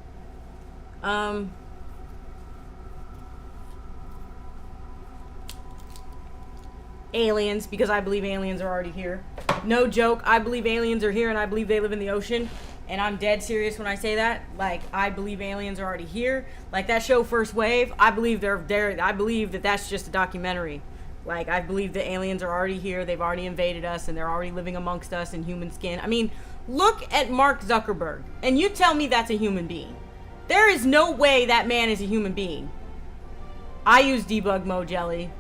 Aliens, because I believe aliens are already here. No joke, I believe aliens are here and I believe they live in the ocean. and I'm dead serious when I say that. Like, I believe aliens are already here. Like that show First Wave, I believe they're there. I believe that that's just a documentary. Like, I believe the aliens are already here. They've already invaded us, and they're already living amongst us in human skin. I mean, look at Mark Zuckerberg, and you tell me that's a human being. There is no way that man is a human being. I use debug mode, Jelly,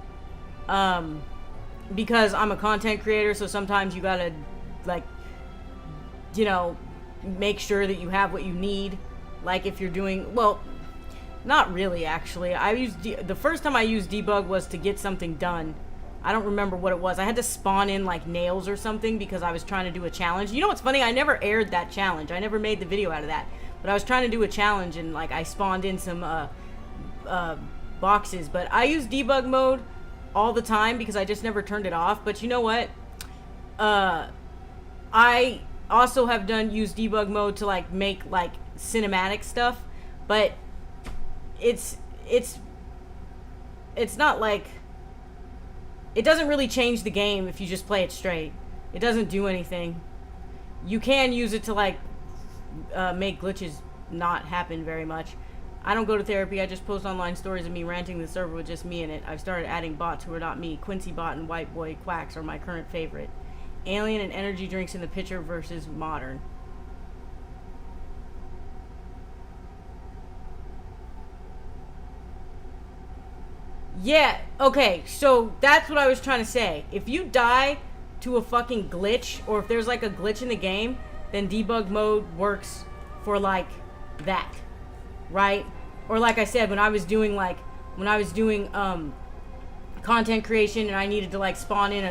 because I'm a content creator, so sometimes you gotta, like, you know, make sure that you have what you need. Like, if you're doing, well, not really, actually. The first time I used debug was to get something done. I don't remember what it was. I had to spawn in, like, nails or something because I was trying to do a challenge. You know what's funny? I never aired that challenge. I never made the video out of that. But I was trying to do a challenge, and, like, I spawned in some boxes. But I use debug mode all the time because I just never turned it off. But you know what? I also have used debug mode to, like, make, like, cinematic stuff. But it's not like, it doesn't really change the game if you just play it straight. It doesn't do anything. You can use it to, like, make glitches not happen very much. I don't go to therapy. I just post online stories of me ranting the server with just me in it. I've started adding bots who are not me. Quincy Bot and White Boy Quacks are my current favorite. Alien and energy drinks in the picture versus modern. Yeah, okay, so that's what I was trying to say. If you die to a fucking glitch, or if there's like a glitch in the game, then debug mode works for like that, right? Or like I said, when I was doing content creation and I needed to like spawn in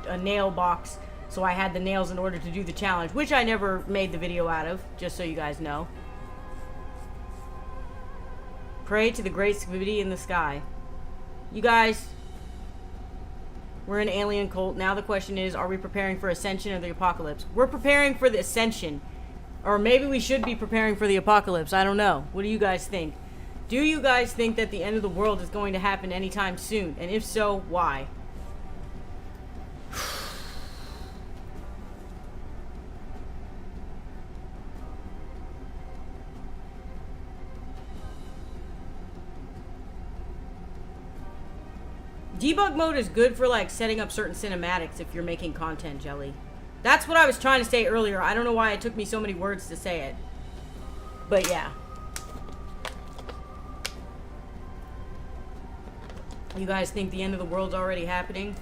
a nail box, so I had the nails in order to do the challenge, which I never made the video out of, just so you guys know. Pray to the great Squiddy in the sky. You guys, we're an alien cult. Now the question is, are we preparing for ascension or the apocalypse? We're preparing for the ascension. Or maybe we should be preparing for the apocalypse. I don't know. What do you guys think? Do you guys think that the end of the world is going to happen anytime soon? And if so, why? Debug mode is good for like setting up certain cinematics if you're making content, Jelly. That's what I was trying to say earlier. I don't know why it took me so many words to say it. But yeah. You guys think the end of the world's already happening?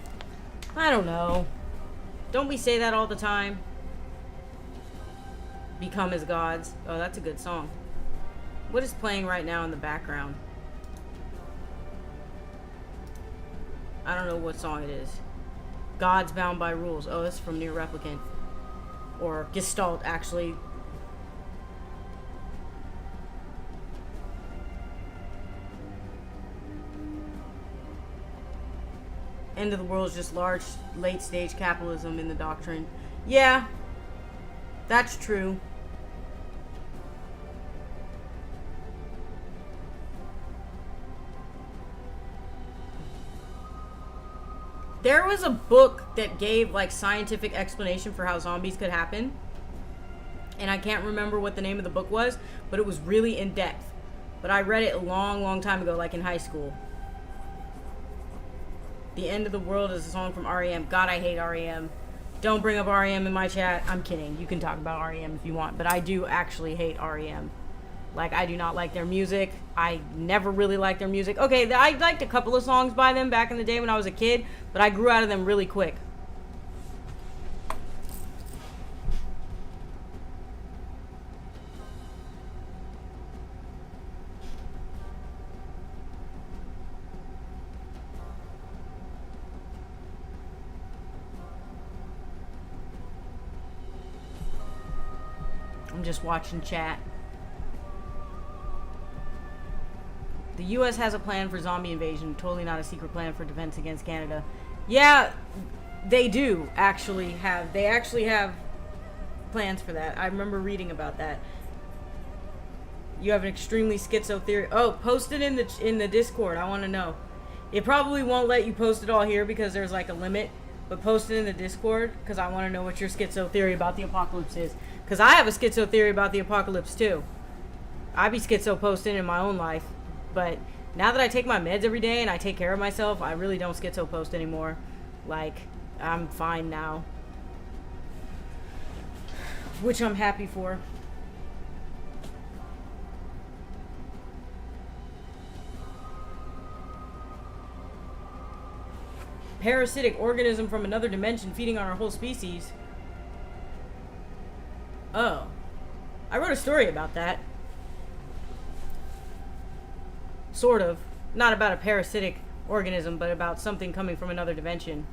I don't know. Don't we say that all the time? Become as gods. Oh, that's a good song. What is playing right now in the background? I don't know what song it is. Gods Bound by Rules. Oh, this is from Near Replicant. Or Gestalt, actually. End of the world is just large, late-stage capitalism in the doctrine. Yeah, that's true. There was a book that gave like scientific explanation for how zombies could happen. And I can't remember what the name of the book was, but it was really in depth. But I read it a long, long time ago, like in high school. The End of the World is a song from REM. God, I hate REM. Don't bring up REM in my chat. I'm kidding. You can talk about REM if you want, but I do actually hate REM. Like, I do not like their music. I never really liked their music. Okay, I liked a couple of songs by them back in the day when I was a kid, but I grew out of them really quick. I'm just watching chat. The U.S. has a plan for zombie invasion, totally not a secret plan for defense against Canada. Yeah, they do actually have. They actually have plans for that. I remember reading about that. You have an extremely schizo theory. Oh, post it in the Discord. I want to know. It probably won't let you post it all here because there's like a limit. But post it in the Discord because I want to know what your schizo theory about the apocalypse is. Because I have a schizo theory about the apocalypse too. I be schizo posting in my own life. But now that I take my meds every day and I take care of myself, I really don't schizo post anymore. Like, I'm fine now. Which I'm happy for. Parasitic organism from another dimension feeding on our whole species. Oh. I wrote a story about that. Sort of. Not about a parasitic organism, but about something coming from another dimension.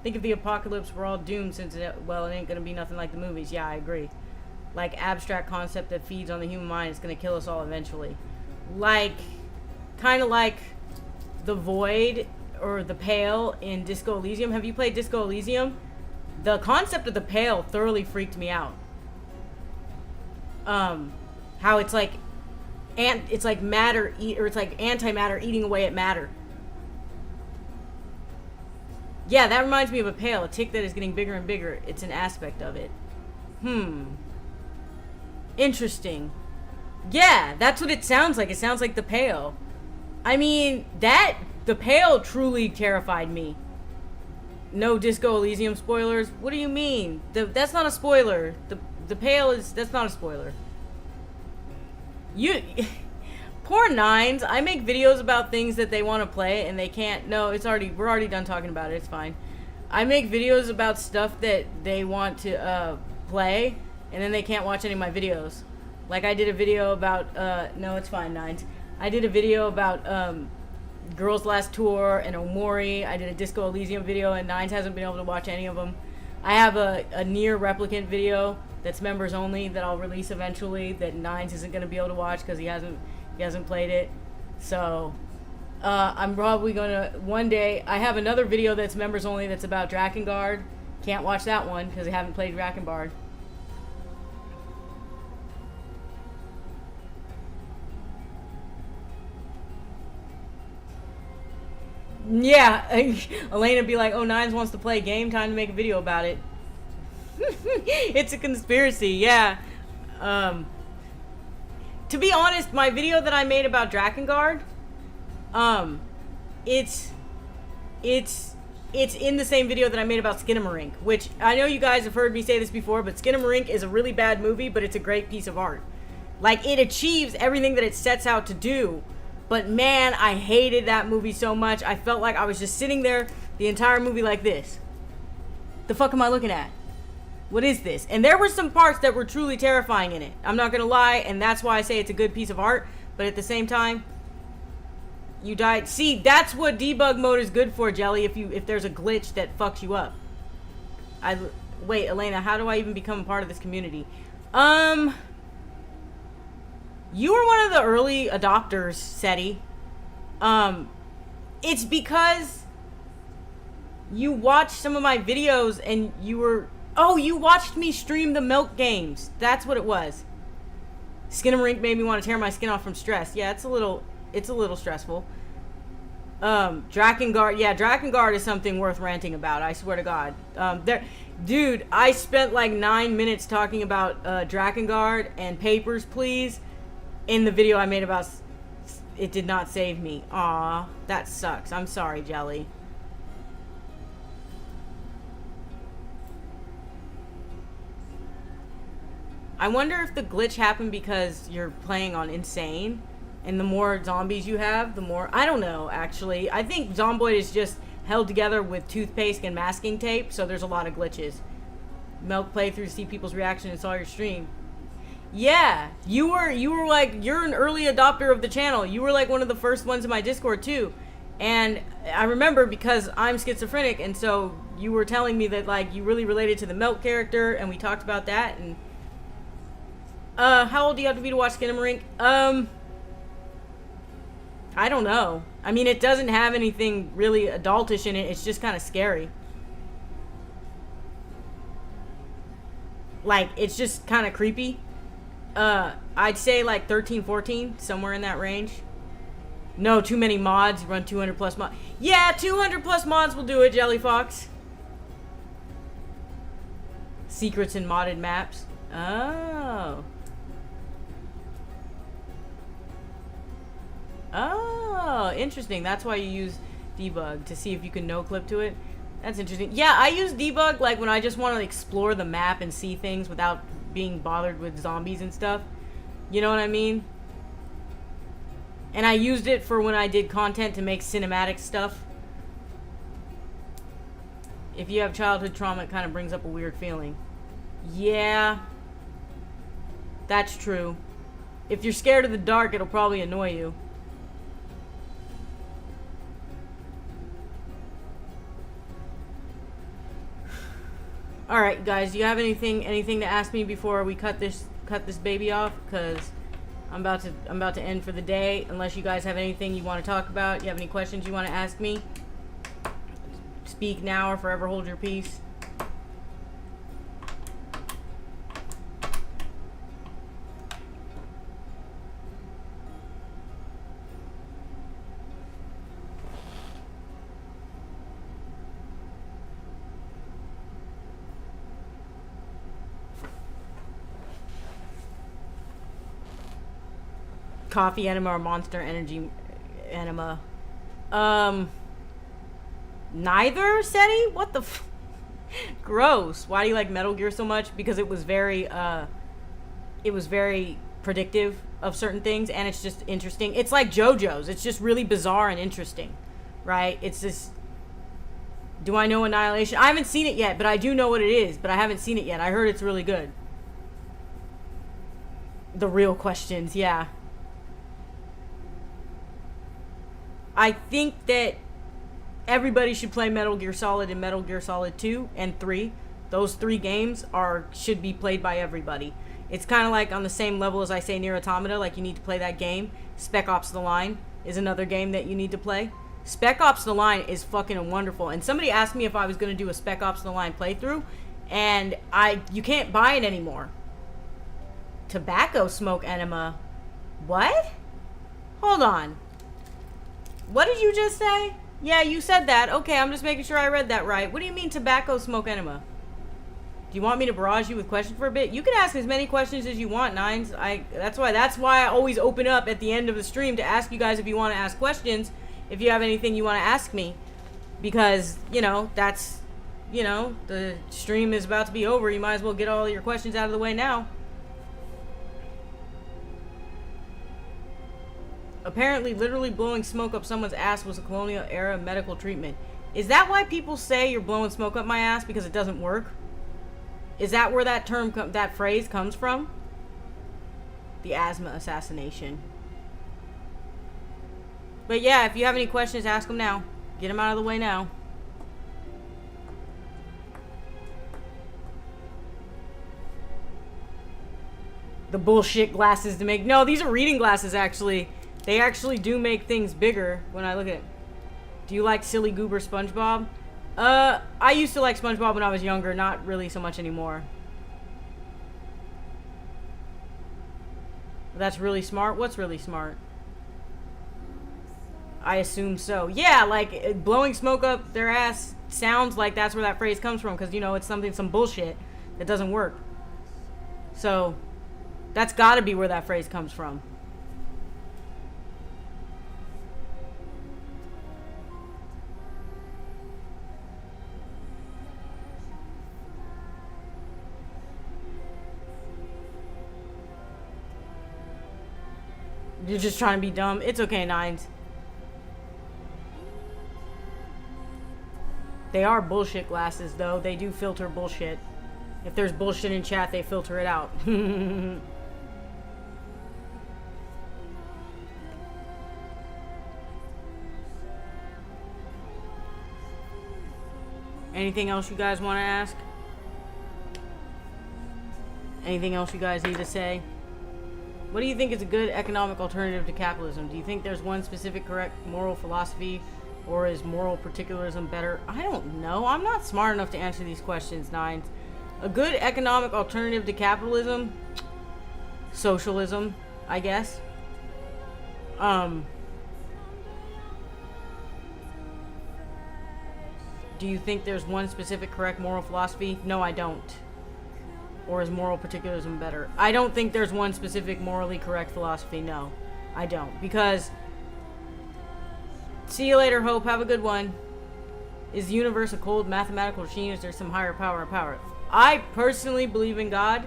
Think of the apocalypse, we're all doomed since it ain't gonna be nothing like the movies. Yeah, I agree. Like, abstract concept that feeds on the human mind is gonna kill us all eventually. Like, kind of like the Void or the Pale in Disco Elysium. Have you played Disco Elysium? The concept of the Pale thoroughly freaked me out. How it's like matter or it's like antimatter eating away at matter. Yeah, that reminds me of a Pale, a tick that is getting bigger and bigger. It's an aspect of it. Interesting. Yeah, that's what it sounds like. It sounds like the Pale. I mean, the Pale truly terrified me. No Disco Elysium spoilers? What do you mean? That's not a spoiler. The Pale that's not a spoiler. Poor Nines. I make videos about things that they want to play and they can't. No, we're already done talking about it. It's fine. I make videos about stuff that they want to play and then they can't watch any of my videos. Like I did a video about no, it's fine, Nines. I did a video about Girls Last Tour and Omori. I did a Disco Elysium video and Nines hasn't been able to watch any of them. I have a Nier Replicant video that's members only that I'll release eventually that Nines isn't going to be able to watch because he hasn't played it. So I'm probably gonna one day. I have another video that's members only that's about Drakengard. Can't watch that one because I haven't played Drakengard. Yeah, Elena be like, oh, Nines wants to play a game, time to make a video about it. It's a conspiracy, yeah. To be honest, my video that I made about Drakengard, it's in the same video that I made about Skinamarink, which I know you guys have heard me say this before, but Skinamarink is a really bad movie, but it's a great piece of art. Like, it achieves everything that it sets out to do. But man, I hated that movie so much. I felt like I was just sitting there the entire movie like this. The fuck am I looking at? What is this? And there were some parts that were truly terrifying in it. I'm not gonna lie, and that's why I say it's a good piece of art. But at the same time, you died. See, that's what debug mode is good for, Jelly. If there's a glitch that fucks you up. Wait, Elena, how do I even become a part of this community? You were one of the early adopters, Seti. It's because you watched some of my videos and you were... Oh, you watched me stream the Milk games. That's what it was. Skinamarink made me want to tear my skin off from stress. Yeah, it's a little stressful. Drakengard. Yeah, Drakengard is something worth ranting about. I swear to God. Dude, I spent like 9 minutes talking about Drakengard and Papers, Please. In the video I made about it did not save me. Aw, that sucks. I'm sorry, Jelly. I wonder if the glitch happened because you're playing on Insane, and the more zombies you have, the more... I don't know, actually. I think Zomboid is just held together with toothpaste and masking tape, so there's a lot of glitches. Milk playthrough to see people's reaction and saw your stream. Yeah, you were like, you're an early adopter of the channel. You were like one of the first ones in my Discord too. And I remember because I'm schizophrenic, and so you were telling me that like you really related to the Milk character, and we talked about that. And how old do you have to be to watch Skinamarink? I don't know. I mean, it doesn't have anything really adultish in it. It's just kind of scary. Like, it's just kind of creepy. I'd say like 13, 14, somewhere in that range. No, too many mods. Run 200 plus mods. Yeah, 200 plus mods will do it, Jelly Fox. Secrets in modded maps. Oh. Oh, interesting. That's why you use debug, to see if you can no-clip to it. That's interesting. Yeah, I use debug like when I just want to explore the map and see things without being bothered with zombies and stuff. You know what I mean? And I used it for when I did content to make cinematic stuff. If you have childhood trauma, it kind of brings up a weird feeling. Yeah. That's true. If you're scared of the dark, it'll probably annoy you. Alright, guys, do you have anything to ask me before we cut this baby off? Because I'm about to end for the day. Unless you guys have anything you want to talk about, you have any questions you want to ask me, speak now or forever hold your peace. Coffee enema or Monster Energy enema? Neither, Seti? What the gross. Why do you like Metal Gear so much? Because it was very predictive of certain things, and it's just interesting. It's like JoJo's. It's just really bizarre and interesting, right? It's just... Do I know Annihilation? I haven't seen it yet, but I do know what it is, but I haven't seen it yet. I heard it's really good. The real questions, yeah. I think that everybody should play Metal Gear Solid and Metal Gear Solid 2 and 3. Those 3 games should be played by everybody. It's kind of like on the same level as I say Nier Automata, like you need to play that game. Spec Ops The Line is another game that you need to play. Spec Ops The Line is fucking wonderful. And somebody asked me if I was going to do a Spec Ops The Line playthrough, and you can't buy it anymore. Tobacco smoke enema. What? Hold on. What did you just say? Yeah, you said that. Okay, I'm just making sure I read that right. What do you mean tobacco smoke enema? Do you want me to barrage you with questions for a bit? You can ask as many questions as you want, Nines. That's why I always open up at the end of the stream to ask you guys if you want to ask questions, if you have anything you want to ask me. Because, the stream is about to be over. You might as well get all your questions out of the way now. Apparently, literally blowing smoke up someone's ass was a colonial era medical treatment. Is that why people say you're blowing smoke up my ass because it doesn't work? Is that where that term, that phrase comes from? The asthma assassination. But yeah, if you have any questions, ask them now. Get them out of the way now. The bullshit glasses to make... No, these are reading glasses, actually. They actually do make things bigger when I look at it. Do you like Silly Goober SpongeBob? I used to like SpongeBob when I was younger, not really so much anymore. That's really smart? What's really smart? I assume so. Yeah, like, blowing smoke up their ass sounds like that's where that phrase comes from, because, it's some bullshit that doesn't work. So, that's gotta be where that phrase comes from. You're just trying to be dumb. It's okay, Nines. They are bullshit glasses, though. They do filter bullshit. If there's bullshit in chat, they filter it out. Anything else you guys want to ask? Anything else you guys need to say? What do you think is a good economic alternative to capitalism? Do you think there's one specific correct moral philosophy, or is moral particularism better? I don't know. I'm not smart enough to answer these questions, Nines. A good economic alternative to capitalism? Socialism, I guess. Do you think there's one specific correct moral philosophy? No, I don't. Or is moral particularism better? I don't think there's one specific morally correct philosophy. No, I don't. Because, see you later, Hope. Have a good one. Is the universe a cold mathematical machine? Is there some higher power? I personally believe in God,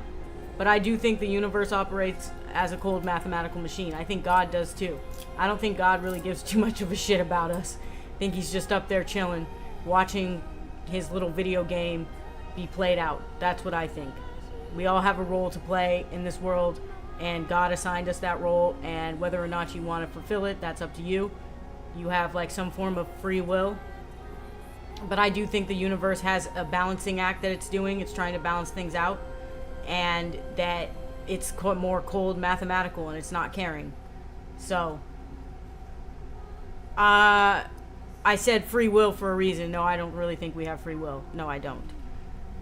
but I do think the universe operates as a cold mathematical machine. I think God does too. I don't think God really gives too much of a shit about us. I think he's just up there chilling, watching his little video game be played out. That's what I think. We all have a role to play in this world, and God assigned us that role, and whether or not you want to fulfill it, that's up to you. You have like some form of free will. But I do think the universe has a balancing act that it's doing. It's trying to balance things out, and that it's more cold mathematical and it's not caring. So, I said free will for a reason. No, I don't really think we have free will. No, I don't.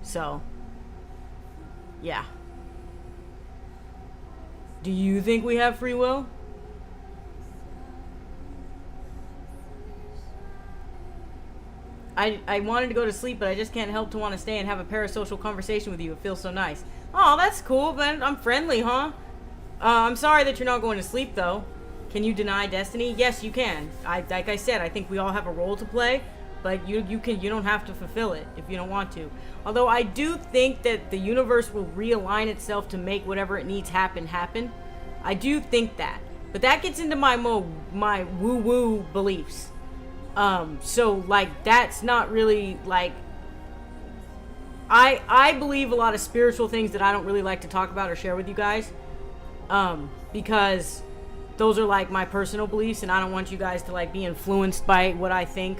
So, yeah. Do you think we have free will? I wanted to go to sleep, but I just can't help to want to stay and have a parasocial conversation with you. It feels so nice. Oh, that's cool, man. I'm friendly, huh? I'm sorry that you're not going to sleep, though. Can you deny destiny? Yes, you can. Like I said, I think we all have a role to play, but you don't have to fulfill it if you don't want to. Although I do think that the universe will realign itself to make whatever it needs happen. I do think that. But that gets into my woo-woo beliefs. So like that's not really like I believe a lot of spiritual things that I don't really like to talk about or share with you guys, because those are like my personal beliefs, and I don't want you guys to like be influenced by what I think.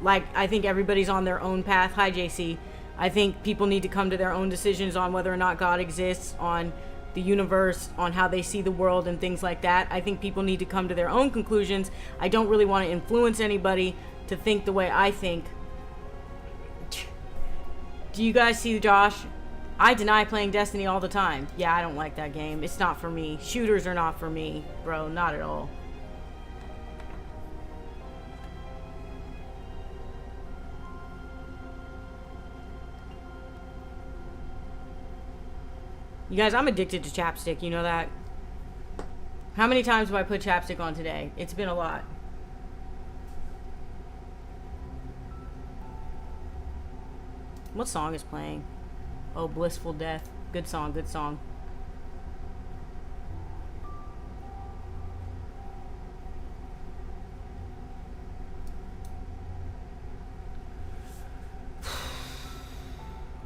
Like, I think everybody's on their own path. Hi, JC. I think people need to come to their own decisions on whether or not God exists, on the universe, on how they see the world and things like that. I think people need to come to their own conclusions. I don't really want to influence anybody to think the way I think. Do you guys see Josh? I deny playing Destiny all the time. Yeah, I don't like that game. It's not for me. Shooters are not for me, bro. Not at all. You guys, I'm addicted to chapstick. You know that? How many times have I put chapstick on today? It's been a lot. What song is playing? Oh, Blissful Death. Good song, good song.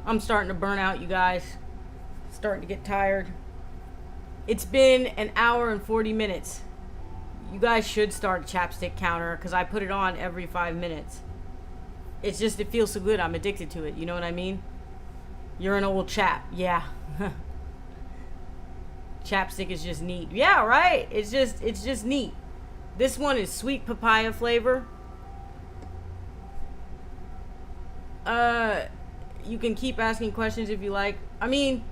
I'm starting to burn out, you guys. Starting to get tired. It's been an hour and 40 minutes. You guys should start a chapstick counter, because I put it on every 5 minutes. It's just, it feels so good. I'm addicted to it. You know what I mean? You're an old chap. Yeah. Chapstick is just neat. Yeah, right? It's just neat. This one is sweet papaya flavor. You can keep asking questions if you like. I mean,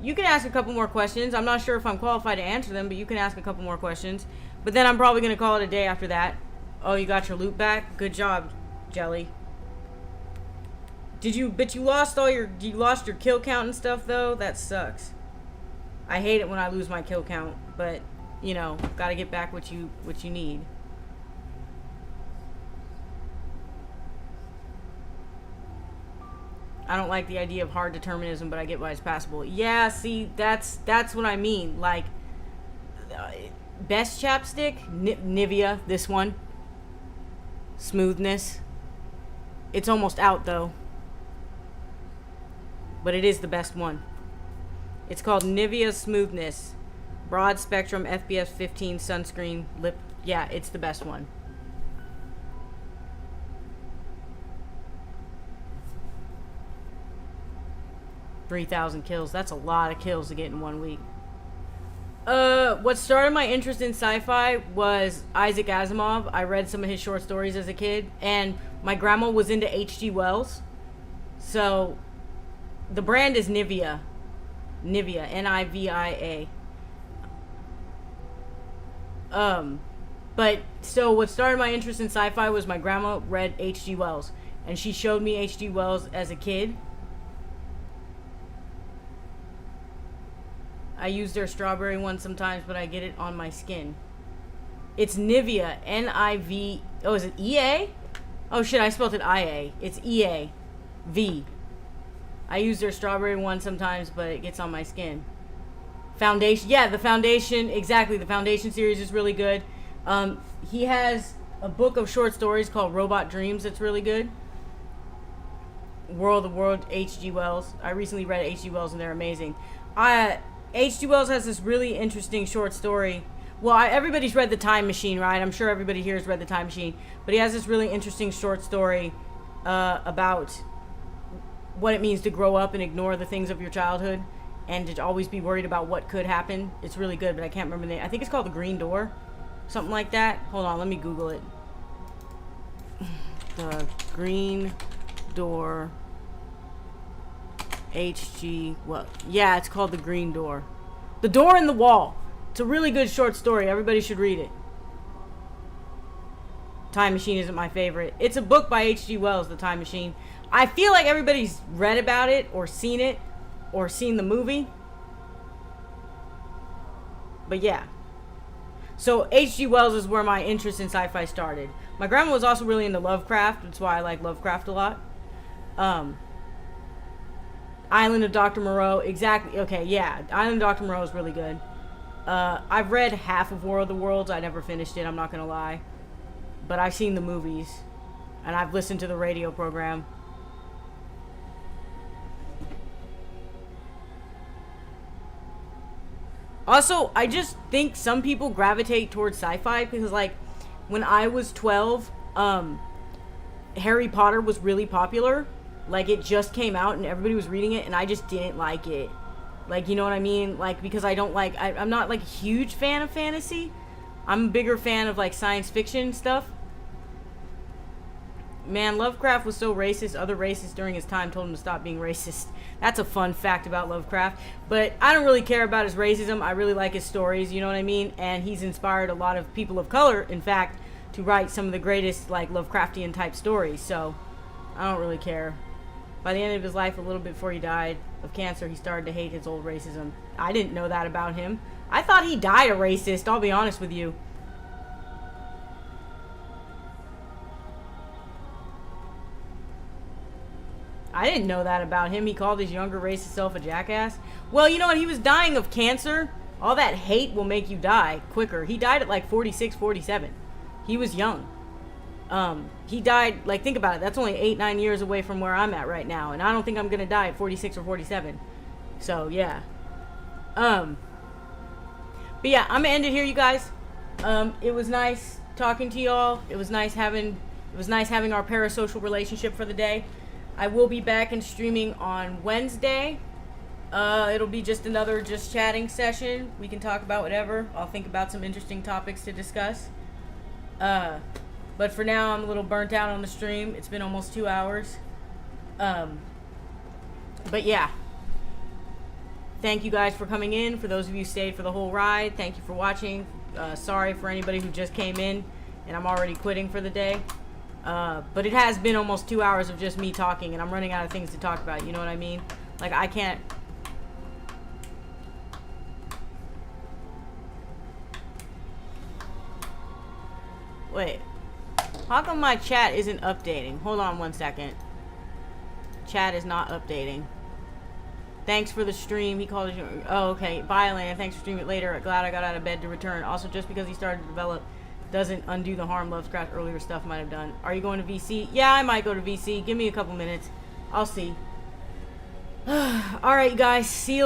you can ask a couple more questions. I'm not sure if I'm qualified to answer them, but you can ask a couple more questions. But then I'm probably going to call it a day after that. Oh, you got your loot back? Good job, Jelly. But you lost you lost your kill count and stuff, though? That sucks. I hate it when I lose my kill count, but, you know, gotta get back what you need. I don't like the idea of hard determinism, but I get why it's passable. Yeah, see, that's what I mean. Like, best chapstick, Nivea, this one. Smoothness. It's almost out, though. But it is the best one. It's called Nivea Smoothness. Broad spectrum FPS 15 sunscreen lip. Yeah, it's the best one. $3,000 kills. That's a lot of kills to get in 1 week. What started my interest in sci-fi was Isaac Asimov. I read some of his short stories as a kid, and my grandma was into H.G. Wells. So, the brand is Nivea. Nivea, Nivia. But, so what started my interest in sci-fi was my grandma read H.G. Wells, and she showed me H.G. Wells as a kid. I use their strawberry one sometimes, but I get it on my skin. It's Nivea, N-I-V... Oh, is it E-A? Oh, shit, I spelled it I-A. It's E-A. V. I use their strawberry one sometimes, but it gets on my skin. Foundation. Yeah, the foundation. Exactly. The foundation series is really good. He has a book of short stories called Robot Dreams that's really good. World of the World, H.G. Wells. I recently read H.G. Wells and they're amazing. H.G. Wells has this really interesting short story. Well, everybody's read The Time Machine, right? I'm sure everybody here has read The Time Machine. But he has this really interesting short story about what it means to grow up and ignore the things of your childhood and to always be worried about what could happen. It's really good, but I can't remember the name. I think it's called The Green Door. Something like that. Hold on, let me Google it. The Green Door. H.G. Well, yeah, it's called The Green Door. The Door in the Wall. It's a really good short story. Everybody should read it. Time Machine isn't my favorite. It's a book by H.G. Wells, The Time Machine. I feel like everybody's read about it or seen the movie. But yeah. So H.G. Wells is where my interest in sci-fi started. My grandma was also really into Lovecraft. That's why I like Lovecraft a lot. Island of Dr. Moreau. Exactly. Okay, yeah. Island of Dr. Moreau is really good. I've read half of War of the Worlds. I never finished it, I'm not going to lie. But I've seen the movies. And I've listened to the radio program. Also, I just think some people gravitate towards sci-fi because, like, when I was 12, Harry Potter was really popular. Like, it just came out and everybody was reading it and I just didn't like it. Like, you know what I mean? Like, because I don't like... I'm not, like, a huge fan of fantasy. I'm a bigger fan of, like, science fiction stuff. Man, Lovecraft was so racist, other racists during his time told him to stop being racist. That's a fun fact about Lovecraft. But I don't really care about his racism. I really like his stories, you know what I mean? And he's inspired a lot of people of color, in fact, to write some of the greatest, like, Lovecraftian type stories. So, I don't really care. By the end of his life, a little bit before he died of cancer, he started to hate his old racism. I didn't know that about him. I thought he died a racist, I'll be honest with you. I didn't know that about him. He called his younger racist self a jackass. Well, you know what? He was dying of cancer. All that hate will make you die quicker. He died at like 46, 47. He was young. He died, like, think about it. That's only 8-9 years away from where I'm at right now. And I don't think I'm going to die at 46 or 47. So, yeah. But yeah, I'm going to end it here, you guys. It was nice talking to y'all. It was nice having our parasocial relationship for the day. I will be back and streaming on Wednesday. It'll be just another just chatting session. We can talk about whatever. I'll think about some interesting topics to discuss. But for now, I'm a little burnt out on the stream. It's been almost 2 hours. But yeah. Thank you guys for coming in. For those of you who stayed for the whole ride, thank you for watching. Sorry for anybody who just came in and I'm already quitting for the day. But it has been almost 2 hours of just me talking and I'm running out of things to talk about. You know what I mean? Like, I can't... Wait. How come my chat isn't updating? Hold on 1 second. Chat is not updating. Thanks for the stream. He called it... Oh, okay. Bye, Elena. Thanks for streaming it later. Glad I got out of bed to return. Also, just because he started to develop doesn't undo the harm Lovecraft earlier stuff might have done. Are you going to VC? Yeah, I might go to VC. Give me a couple minutes. I'll see. Alright, you guys. See you later.